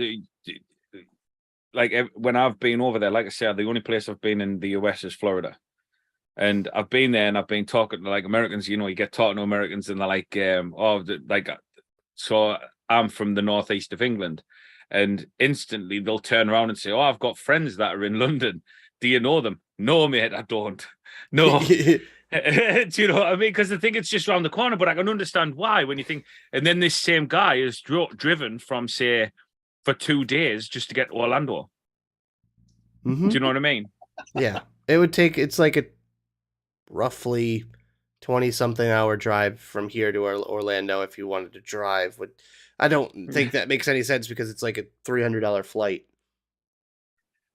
like when I've been over there, like I said, the only place I've been in the US is Florida. And I've been there and I've been talking to like Americans, you know, you get talking to Americans and they're like, so I'm from the northeast of England. And instantly they'll turn around and say, oh, I've got friends that are in London. Do you know them? No, mate, I don't. No. Do you know what I mean? Because I think it's just around the corner, but I can understand why when you think, and then this same guy is driven from, say, for 2 days just to get to Orlando. Mm-hmm. Do you know what I mean? Yeah. It would take, it's like a roughly 20-something hour drive from here to Orlando if you wanted to drive. I don't think that makes any sense because it's like a $300 flight.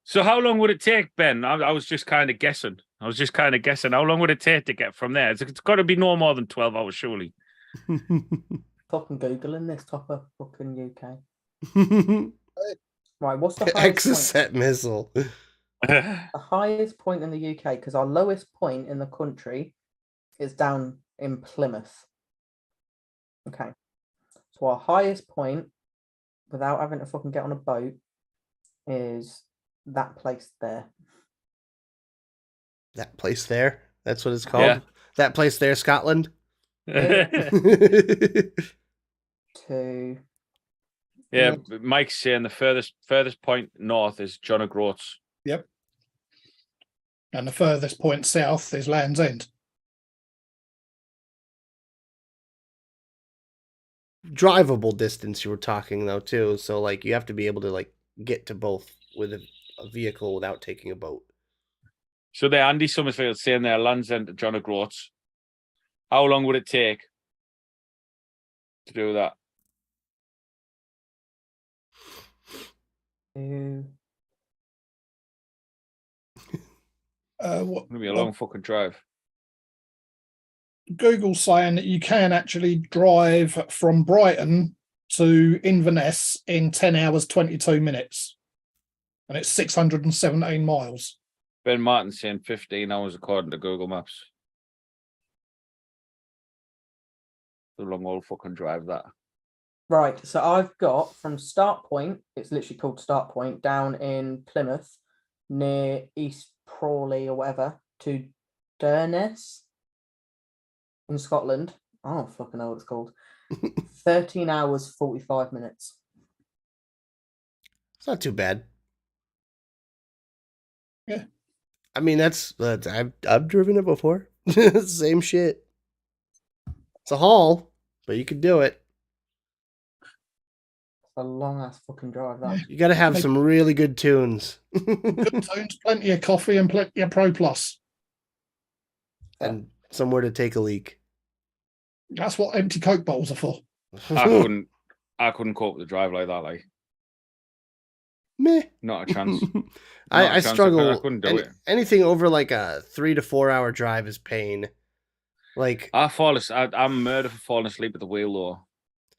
So how long would it take, Ben? I was just kind of guessing. How long would it take to get from there? It's got to be no more than 12 hours, surely. Fucking Googling this top of fucking UK. Right, what's the highest Exocet missile. The highest point in the UK, because our lowest point in the country is down in Plymouth. Okay. So our highest point, without having to fucking get on a boat, is that place there. That place there? That's what it's called? Yeah. That place there, Scotland? Yeah, Mike's saying the furthest point north is John O'Groats. Yep. And the furthest point south is Land's End. Drivable distance you were talking though too, so like you have to be able to like get to both with a vehicle without taking a boat. So there, Andy Summersfield saying there, Land's End to John O'Groats. How long would it take to do that? What, It's gonna be a long fucking drive. Google's saying that you can actually drive from Brighton to Inverness in 10 hours, 22 minutes. And it's 617 miles. Ben Martin's saying 15 hours according to Google Maps. The long old fucking drive that. Right, so I've got from Start Point, it's literally called Start Point, down in Plymouth, near East Prawley or whatever, to Durness in Scotland. I don't fucking know what it's called. 13 hours, 45 minutes. It's not too bad. Yeah. I mean, that's I've driven it before. Same shit. It's a haul, but you could do it. A long ass fucking drive that. Yeah. You got to have Maybe- some really good tunes. Good tunes, plenty of coffee, and plenty of Pro Plus. And somewhere to take a leak. That's what empty Coke bottles are for. I couldn't cope with the drive like that. Like, Meh. not a chance. I struggle. I couldn't do it. Anything over like a 3 to 4 hour drive is pain. Like I'm murder for falling asleep at the wheel though.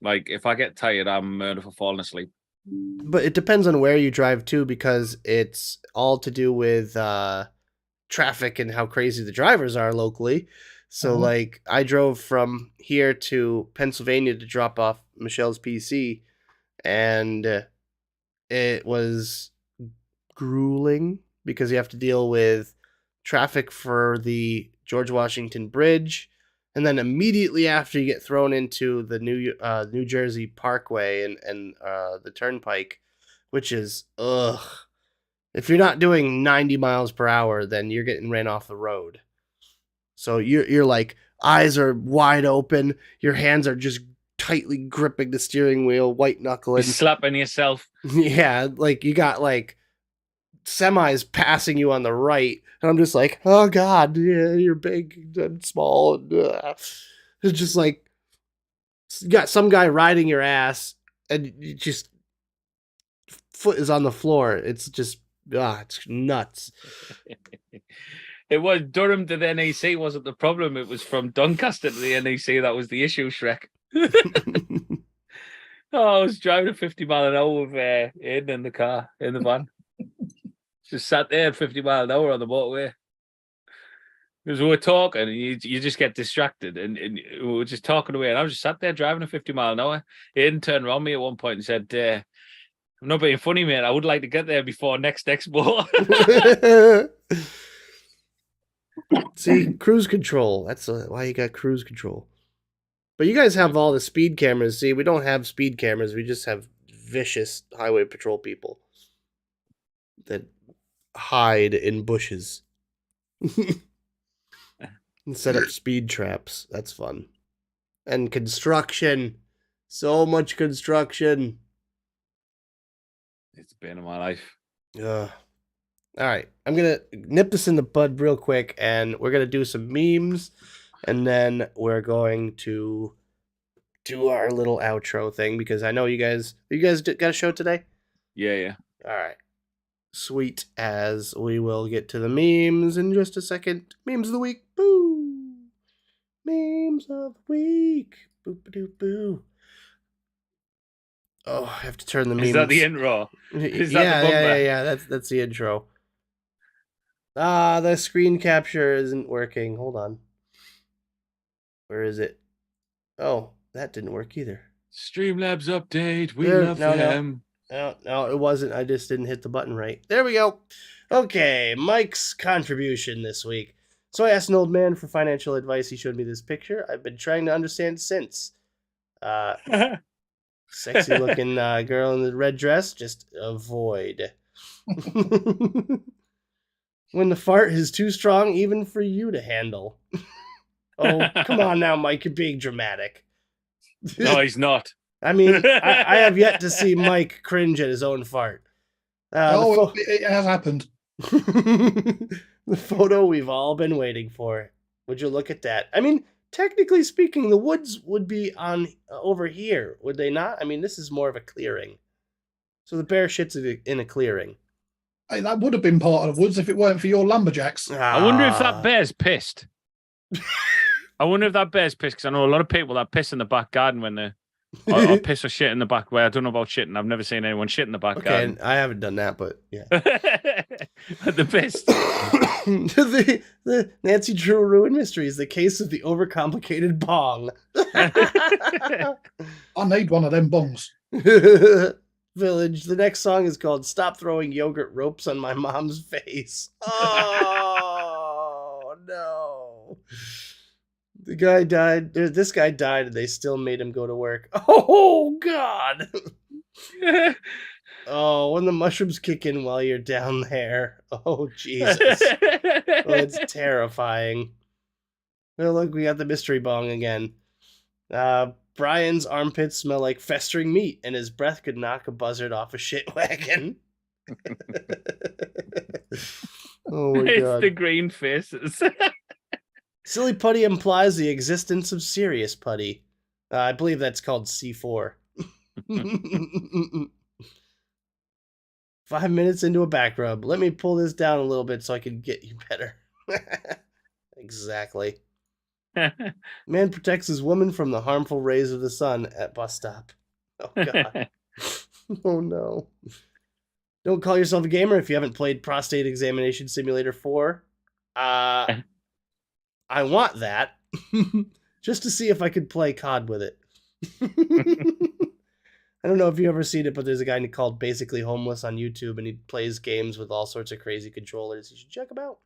Like if I get tired, I'm murder for falling asleep. But it depends on where you drive to, because it's all to do with traffic and how crazy the drivers are locally. So like I drove from here to Pennsylvania to drop off Michelle's PC, and it was grueling because you have to deal with traffic for the George Washington Bridge, and then immediately after you get thrown into the New Jersey Parkway and the Turnpike, which is ugh. If you're not doing 90 miles per hour, then you're getting ran off the road. So you're like, eyes are wide open, your hands are just tightly gripping the steering wheel, white knuckling. You're slapping yourself. Yeah, like you got like semis passing you on the right, and I'm just like, oh god, yeah, you're big and small, and it's just like you got some guy riding your ass, and you just foot is on the floor. It's just it's nuts. It was Durham to the NEC wasn't the problem. It was from Doncaster to the NEC that was the issue, Shrek. I was driving at 50 mile an hour with Aiden in the car, in the van. Just sat there at 50 mile an hour on the motorway. Because we were talking, and you just get distracted, and we were just talking away, and I was just sat there driving at 50 mile an hour. Aiden turned around me at one point and said, I'm not being funny, mate. I would like to get there before next expo. See, cruise control. That's why you got cruise control. But you guys have all the speed cameras. See, we don't have speed cameras. We just have vicious highway patrol people that hide in bushes and set up speed traps. That's fun. And construction. So much construction. It's been in my life. All right. I'm going to nip this in the bud real quick, and we're going to do some memes, and then we're going to do our little outro thing, because I know you guys got a show today? Yeah. All right. Sweet as we will get to the memes in just a second. Memes of the week. Boo. Memes of the week. Boo. Oh, I have to turn the memes. Is that the intro? Is that the bumper? Yeah. That's the intro. The screen capture isn't working. Hold on. Where is it? Oh, that didn't work either. Streamlabs update. We love them. No, it wasn't. I just didn't hit the button right. There we go. Okay, Mike's contribution this week. So I asked an old man for financial advice. He showed me this picture. I've been trying to understand since. Sexy looking girl in the red dress, just avoid. When the fart is too strong even for you to handle. Oh, come on now, Mike, you're being dramatic. No, he's not. I mean, I have yet to see Mike cringe at his own fart. It has happened. The photo we've all been waiting for. Would you look at that? I mean, technically speaking, the woods would be on over here, would they not? I mean, this is more of a clearing. So the bear shits in a clearing. Hey, that would have been part of the woods if it weren't for your lumberjacks. I wonder if that bear's pissed. I wonder if that bear's pissed, because I know a lot of people that piss in the back garden when they or piss or shit in the back. Where I don't know about shitting. I've never seen anyone shit in the back garden. I haven't done that, but yeah. The pissed. the Nancy Drew Ruin Mysteries, the case of the overcomplicated bong. I need one of them bongs. Village. The next song is called Stop Throwing Yogurt Ropes on My Mom's Face. Oh, no. The guy died. This guy died and they still made him go to work. Oh, God. Oh, when the mushrooms kick in while you're down there. Oh, Jesus. Oh, it's terrifying. Oh, look, we got the mystery bong again. Brian's armpits smell like festering meat, and his breath could knock a buzzard off a shit wagon. Oh my It's God. the green faces. Silly putty implies the existence of serious putty. I believe that's called C4. 5 minutes into a back rub. Let me pull this down a little bit so I can get you better. Exactly. Man protects his woman from the harmful rays of the sun at bus stop. Oh, God. Oh, no. Don't call yourself a gamer if you haven't played Prostate Examination Simulator 4. I want that. Just to see if I could play COD with it. I don't know if you've ever seen it, but there's a guy called Basically Homeless on YouTube, and he plays games with all sorts of crazy controllers. You should check him out.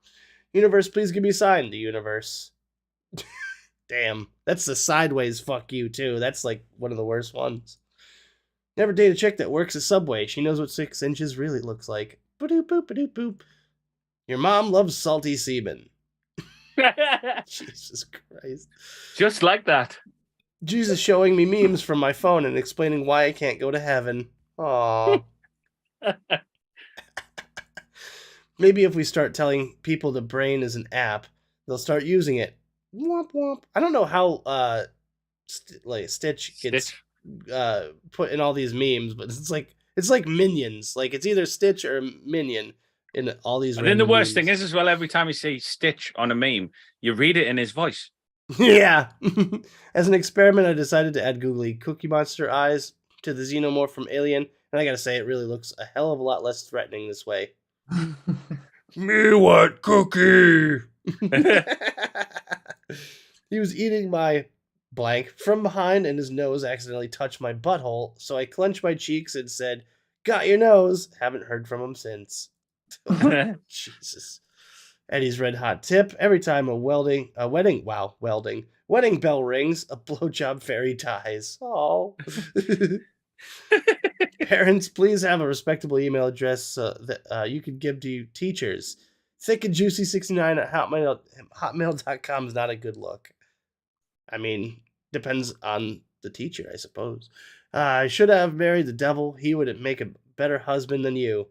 Universe, please give me a sign. The universe. Damn. That's the sideways fuck you, too. That's like one of the worst ones. Never date a chick that works at Subway. She knows what 6 inches really looks like. Ba-doop, boop, ba-doop, boop. Your mom loves salty semen. Jesus Christ. Just like that. Jesus showing me memes from my phone and explaining why I can't go to heaven. Aww. Maybe if we start telling people the brain is an app, they'll start using it. Womp womp. I don't know how Stitch gets put in all these memes, but it's like Minions. Like it's either Stitch or Minion in all these. And then the worst memes. thing is as well, every time you see Stitch on a meme, you read it in his voice. Yeah. As an experiment, I decided to add googly Cookie Monster eyes to the Xenomorph from Alien, and I gotta say, it really looks a hell of a lot less threatening this way. Me what cookie? He was eating my blank from behind, and his nose accidentally touched my butthole, so I clenched my cheeks and said, "Got your nose." Haven't heard from him since. Oh, Jesus. Eddie's red hot tip: every time a wedding bell rings, a blowjob fairy dies. Oh. Parents, please have a respectable email address that you can give to teachers. Thick and juicy 69 at hotmail.com is not a good look. I mean, depends on the teacher, I suppose. I should have married the devil. He would make a better husband than you.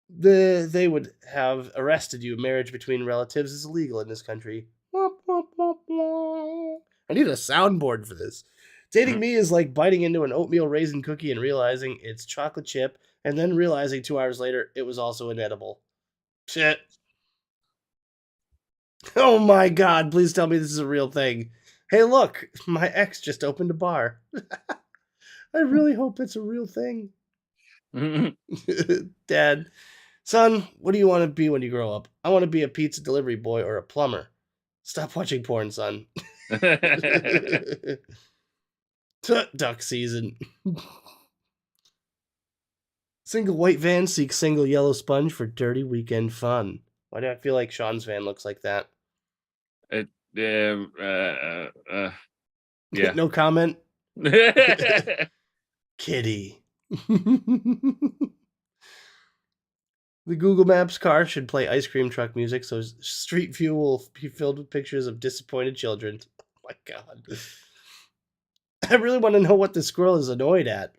They would have arrested you. Marriage between relatives is illegal in this country. I need a soundboard for this. Dating me is like biting into an oatmeal raisin cookie and realizing it's chocolate chip, and then realizing 2 hours later it was also inedible. Shit. Oh my God, please tell me this is a real thing. Hey, look, my ex just opened a bar. I really hope it's a real thing. Dad, son, what do you want to be when you grow up? I want to be a pizza delivery boy or a plumber. Stop watching porn, son. Duck season. Single white van seeks single yellow sponge for dirty weekend fun. Why do I feel like Sean's van looks like that? Yeah. No comment. Kitty. The Google Maps car should play ice cream truck music so Street View will be filled with pictures of disappointed children. Oh my God. I really want to know what the squirrel is annoyed at.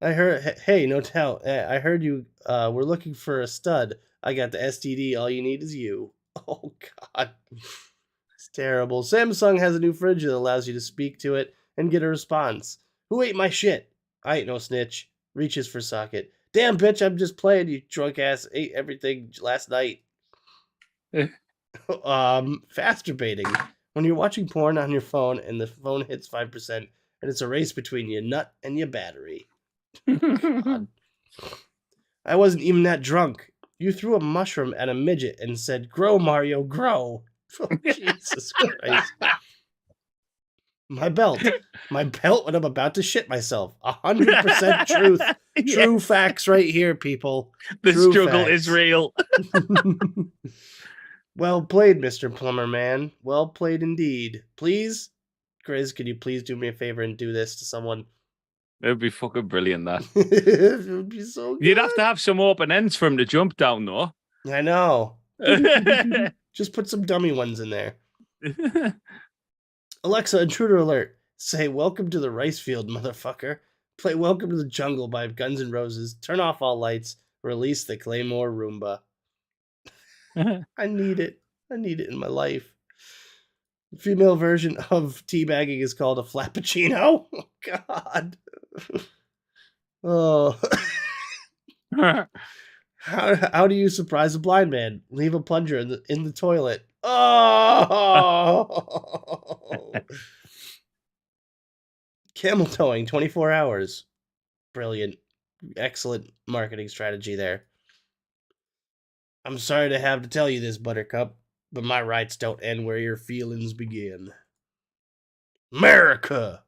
I heard, hey, no doubt. I heard you were looking for a stud. I got the STD. All you need is you. Oh, God. It's terrible. Samsung has a new fridge that allows you to speak to it and get a response. Who ate my shit? I ain't no snitch. Reaches for socket. Damn, bitch, I'm just playing, you drunk ass. Ate everything last night. Masturbating. When you're watching porn on your phone and the phone hits 5% and it's a race between your nut and your battery. God. I wasn't even that drunk. You threw a mushroom at a midget and said, "Grow, Mario, grow." Oh, Jesus Christ. My belt when I'm about to shit myself. 100% truth. True facts right here, people. The True struggle facts. is real. Well played, Mr. Plumber Man. Well played indeed. Please, Grizz, could you please do me a favor and do this to someone? It would be fucking brilliant, that. It would be so good. You'd have to have some open ends for him to jump down, though. I know. Just put some dummy ones in there. Alexa, intruder alert. Say, welcome to the rice field, motherfucker. Play Welcome to the Jungle by Guns N' Roses. Turn off all lights. Release the Claymore Roomba. I need it. I need it in my life. The female version of teabagging is called a flappuccino. Oh, God. Oh. How do you surprise a blind man? Leave a plunger in the toilet. Oh. Camel towing, 24 hours. Brilliant. Excellent marketing strategy there. I'm sorry to have to tell you this, Buttercup, but my rights don't end where your feelings begin. America!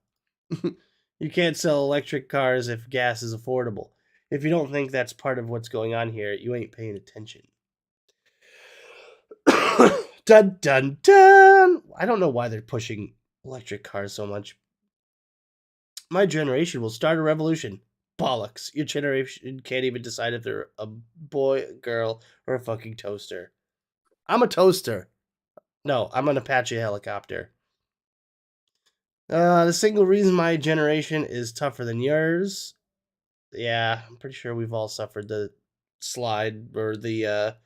You can't sell electric cars if gas is affordable. If you don't think that's part of what's going on here, you ain't paying attention. Dun dun dun! I don't know why they're pushing electric cars so much. My generation will start a revolution. Bollocks. Your generation can't even decide if they're a boy, a girl, or a fucking toaster. I'm a toaster. No, I'm an Apache helicopter. The single reason my generation is tougher than yours. Yeah, I'm pretty sure we've all suffered the slide or the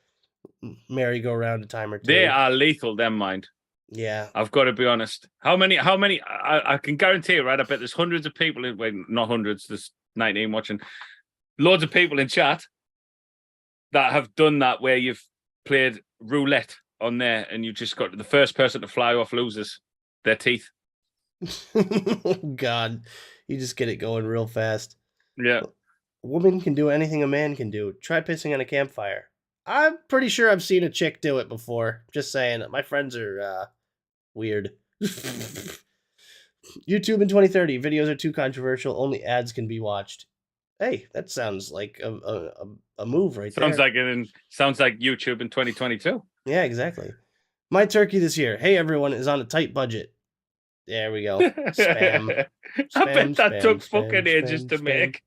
merry-go-round a time or two. They are lethal, them mind. Yeah. I've got to be honest. How many? I can guarantee, right? I bet there's hundreds of people in, well, not hundreds, there's 19 watching. Loads of people in chat that have done that where you've played roulette on there and you just got the first person to fly off loses their teeth. Oh, God. You just get it going real fast. Yeah. A woman can do anything a man can do. Try pissing on a campfire. I'm pretty sure I've seen a chick do it before. Just saying. My friends are weird. YouTube in 2030. Videos are too controversial. Only ads can be watched. Hey, that sounds like a move right there. Sounds like YouTube in 2022. Yeah, exactly. My turkey this year. Hey, everyone is on a tight budget. There we go. Spam. I bet that took fucking ages to make.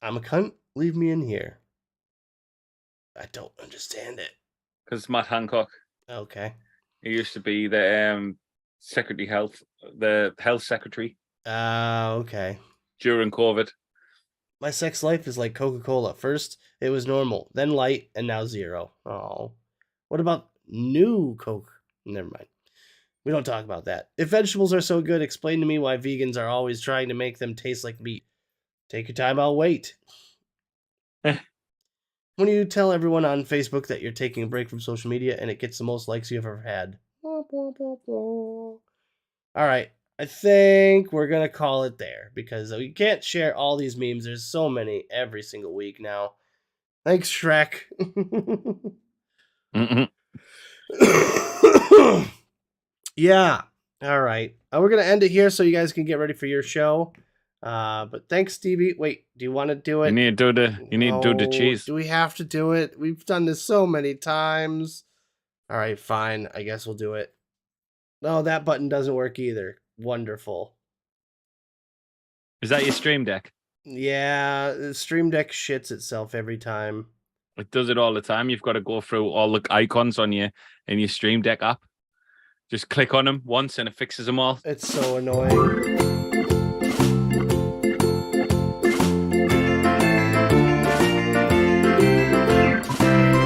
I'm a cunt. Leave me in here. I don't understand it. Because Matt Hancock. Okay. He used to be the health secretary. Okay. During COVID. My sex life is like Coca-Cola. First, it was normal, then light, and now zero. Oh. What about new Coke? Never mind. We don't talk about that. If vegetables are so good, explain to me why vegans are always trying to make them taste like meat. Take your time, I'll wait. When you tell everyone on Facebook that you're taking a break from social media and it gets the most likes you've ever had. All right. I think we're going to call it there because we can't share all these memes. There's so many every single week now. Thanks, Shrek. Yeah. All right. We're going to end it here so you guys can get ready for your show. But thanks, Stevie. Wait, do you want to do it? You need to do the cheese. Do we have to do it? We've done this so many times. All right, fine. I guess we'll do it. No, that button doesn't work either. Wonderful. Is that your Stream Deck? Yeah, the Stream Deck shits itself every time. It does it all the time. You've got to go through all the icons on your Stream Deck app. Just click on them once and it fixes them all. It's so annoying.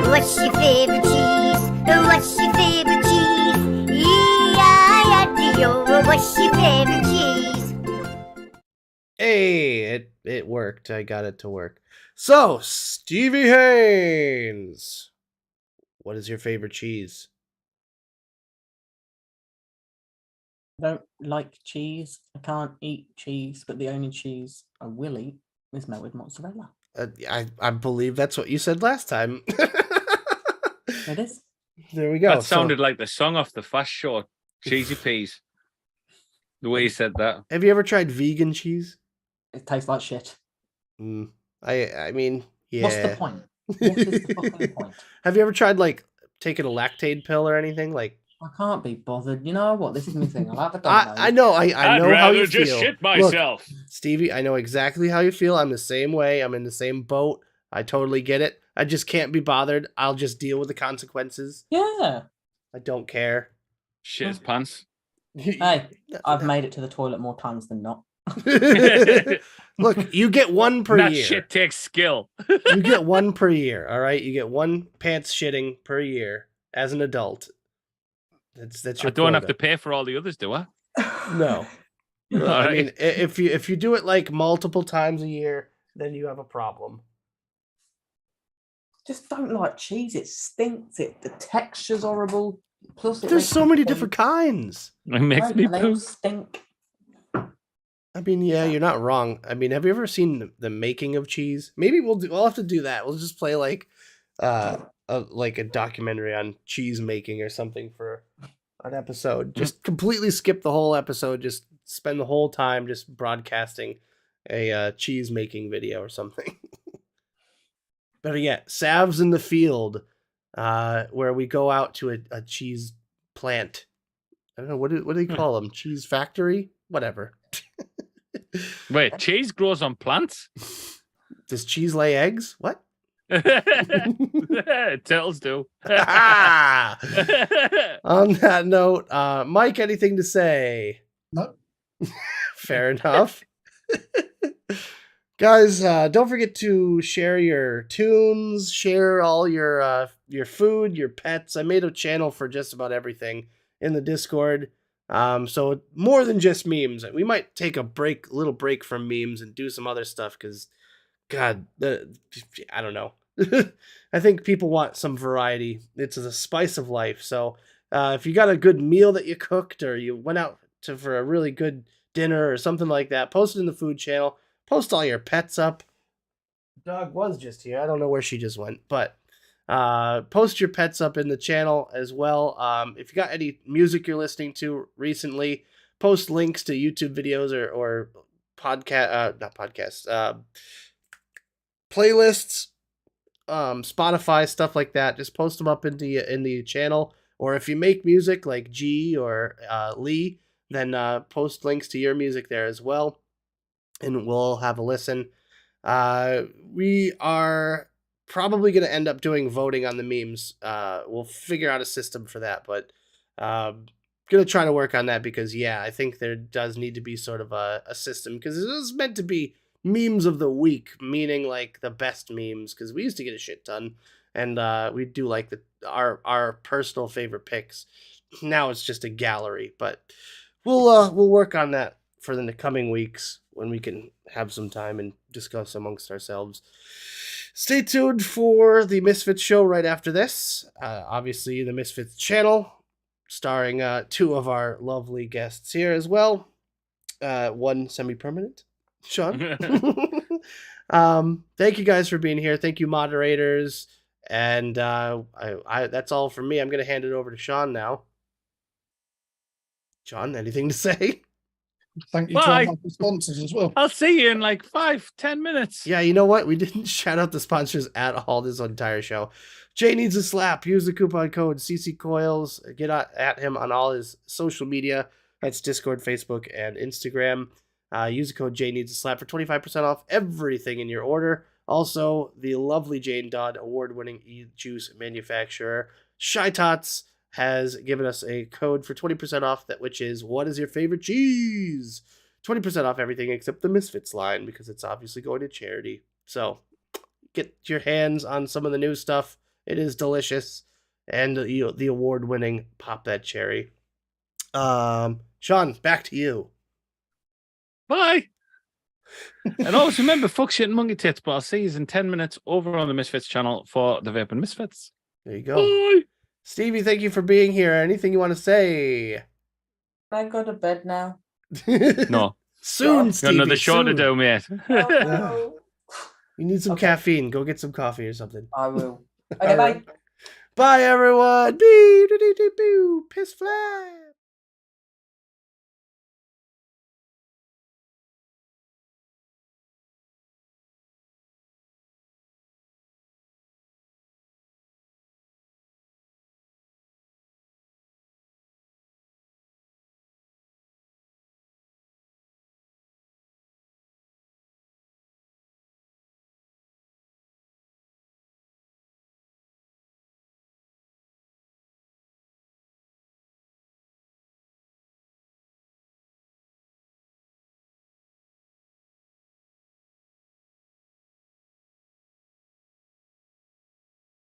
What's What's your favorite cheese? What's your favorite cheese? E-I-I-D-O. What's your favorite cheese? Hey, it worked. I got it to work. So, Stevie Haynes, what is your favorite cheese? I don't like cheese. I can't eat cheese, but the only cheese I will eat is melted mozzarella. I believe that's what you said last time. It is. There we go. That sounded like the song off the Fast Show, Cheesy Peas. The way you said that. Have you ever tried vegan cheese? It tastes like shit. I mean, yeah. What's the point? What is the fucking point? Have you ever tried like taking a lactate pill or anything? Like, I can't be bothered. You know what? This is my thing. I'll have a I know. I know how you feel. shit Look, Stevie, I know exactly how you feel. I'm the same way. I'm in the same boat. I totally get it. I just can't be bothered. I'll just deal with the consequences. Yeah. I don't care. Shit his pants. Hey, I've made it to the toilet more times than not. Look, you get one per That year. shit takes skill. You get one per year, all right? You get one pants shitting per year as an adult. That's your I don't have quota. to pay for all the others, do I? No. All I right. mean, if you do it like multiple times a year, then you have a problem. Just don't like cheese. It stinks. The texture's horrible. Plus, There's so many different kinds. It makes me They all poo. stink. I mean, yeah, you're not wrong. I mean, have you ever seen the making of cheese? Maybe we'll have to do that. We'll just play like a documentary on cheese making or something for an episode. Just completely skip the whole episode. Just spend the whole time just broadcasting a cheese making video or something. Better yet, SAVS in the field, where we go out to a cheese plant. I don't know, what do they call them? Cheese factory? Whatever. Wait, cheese grows on plants? Does cheese lay eggs? What? Turtles do. On that note, Mike, anything to say? No. Fair enough. Guys, don't forget to share your tunes, share all your food, your pets. I made a channel for just about everything in the Discord. So more than just memes. We might take a little break from memes and do some other stuff because, God, I don't know. I think people want some variety. It's the spice of life. So if you got a good meal that you cooked or you went out for a really good dinner or something like that, post it in the food channel. Post all your pets up. The dog was just here. I don't know where she just went, but post your pets up in the channel as well. If you got any music you're listening to recently, post links to YouTube videos or podcast, not podcasts, playlists, Spotify, stuff like that. Just post them up in the channel. Or if you make music like G or Lee, then post links to your music there as well. And we'll have a listen. We are probably going to end up doing voting on the memes. We'll figure out a system for that, but going to try to work on that because, yeah, I think there does need to be sort of a system because it was meant to be memes of the week, meaning like the best memes because we used to get a shit ton and we do like our personal favorite picks. Now it's just a gallery, but we'll work on that for the coming weeks when we can have some time and discuss amongst ourselves. Stay tuned for the Misfits show right after this. Obviously, the Misfits channel, starring two of our lovely guests here as well. One semi-permanent, Sean. Thank you guys for being here. Thank you, moderators. And that's all from me. I'm going to hand it over to Sean now. Sean, anything to say? Thank you Bye. to our sponsors as well. I'll see you in like 5-10 minutes. Yeah, you know what? We didn't shout out the sponsors at all this entire show. Jay Needs a Slap. Use the coupon code CCCoils. Get at him on all his social media. That's Discord, Facebook, and Instagram. Use the code Jay Needs a Slap for 25% off everything in your order. Also, the lovely Jane Dodd, award-winning e-juice manufacturer, Shy Tots, has given us a code for 20% off, which is, what is your favorite cheese? 20% off everything except the Misfits line, because it's obviously going to charity. So, get your hands on some of the new stuff It is delicious, and the award-winning Pop That Cherry. Sean, back to you. Bye. And always remember, fuck shit and monkey tits, but I'll see you in 10 minutes over on the Misfits channel for the Vaping Misfits. There you go. Bye. Stevie, thank you for being here. Anything you want to say? Can I go to bed now? No. Soon, Got Stevie. another show to soon. do, mate. Oh, no. You need some Okay. caffeine. Go get some coffee or something. I will. All Okay, right. bye. Bye, everyone. Bee, doo, doo, doo, boo. Piss flap.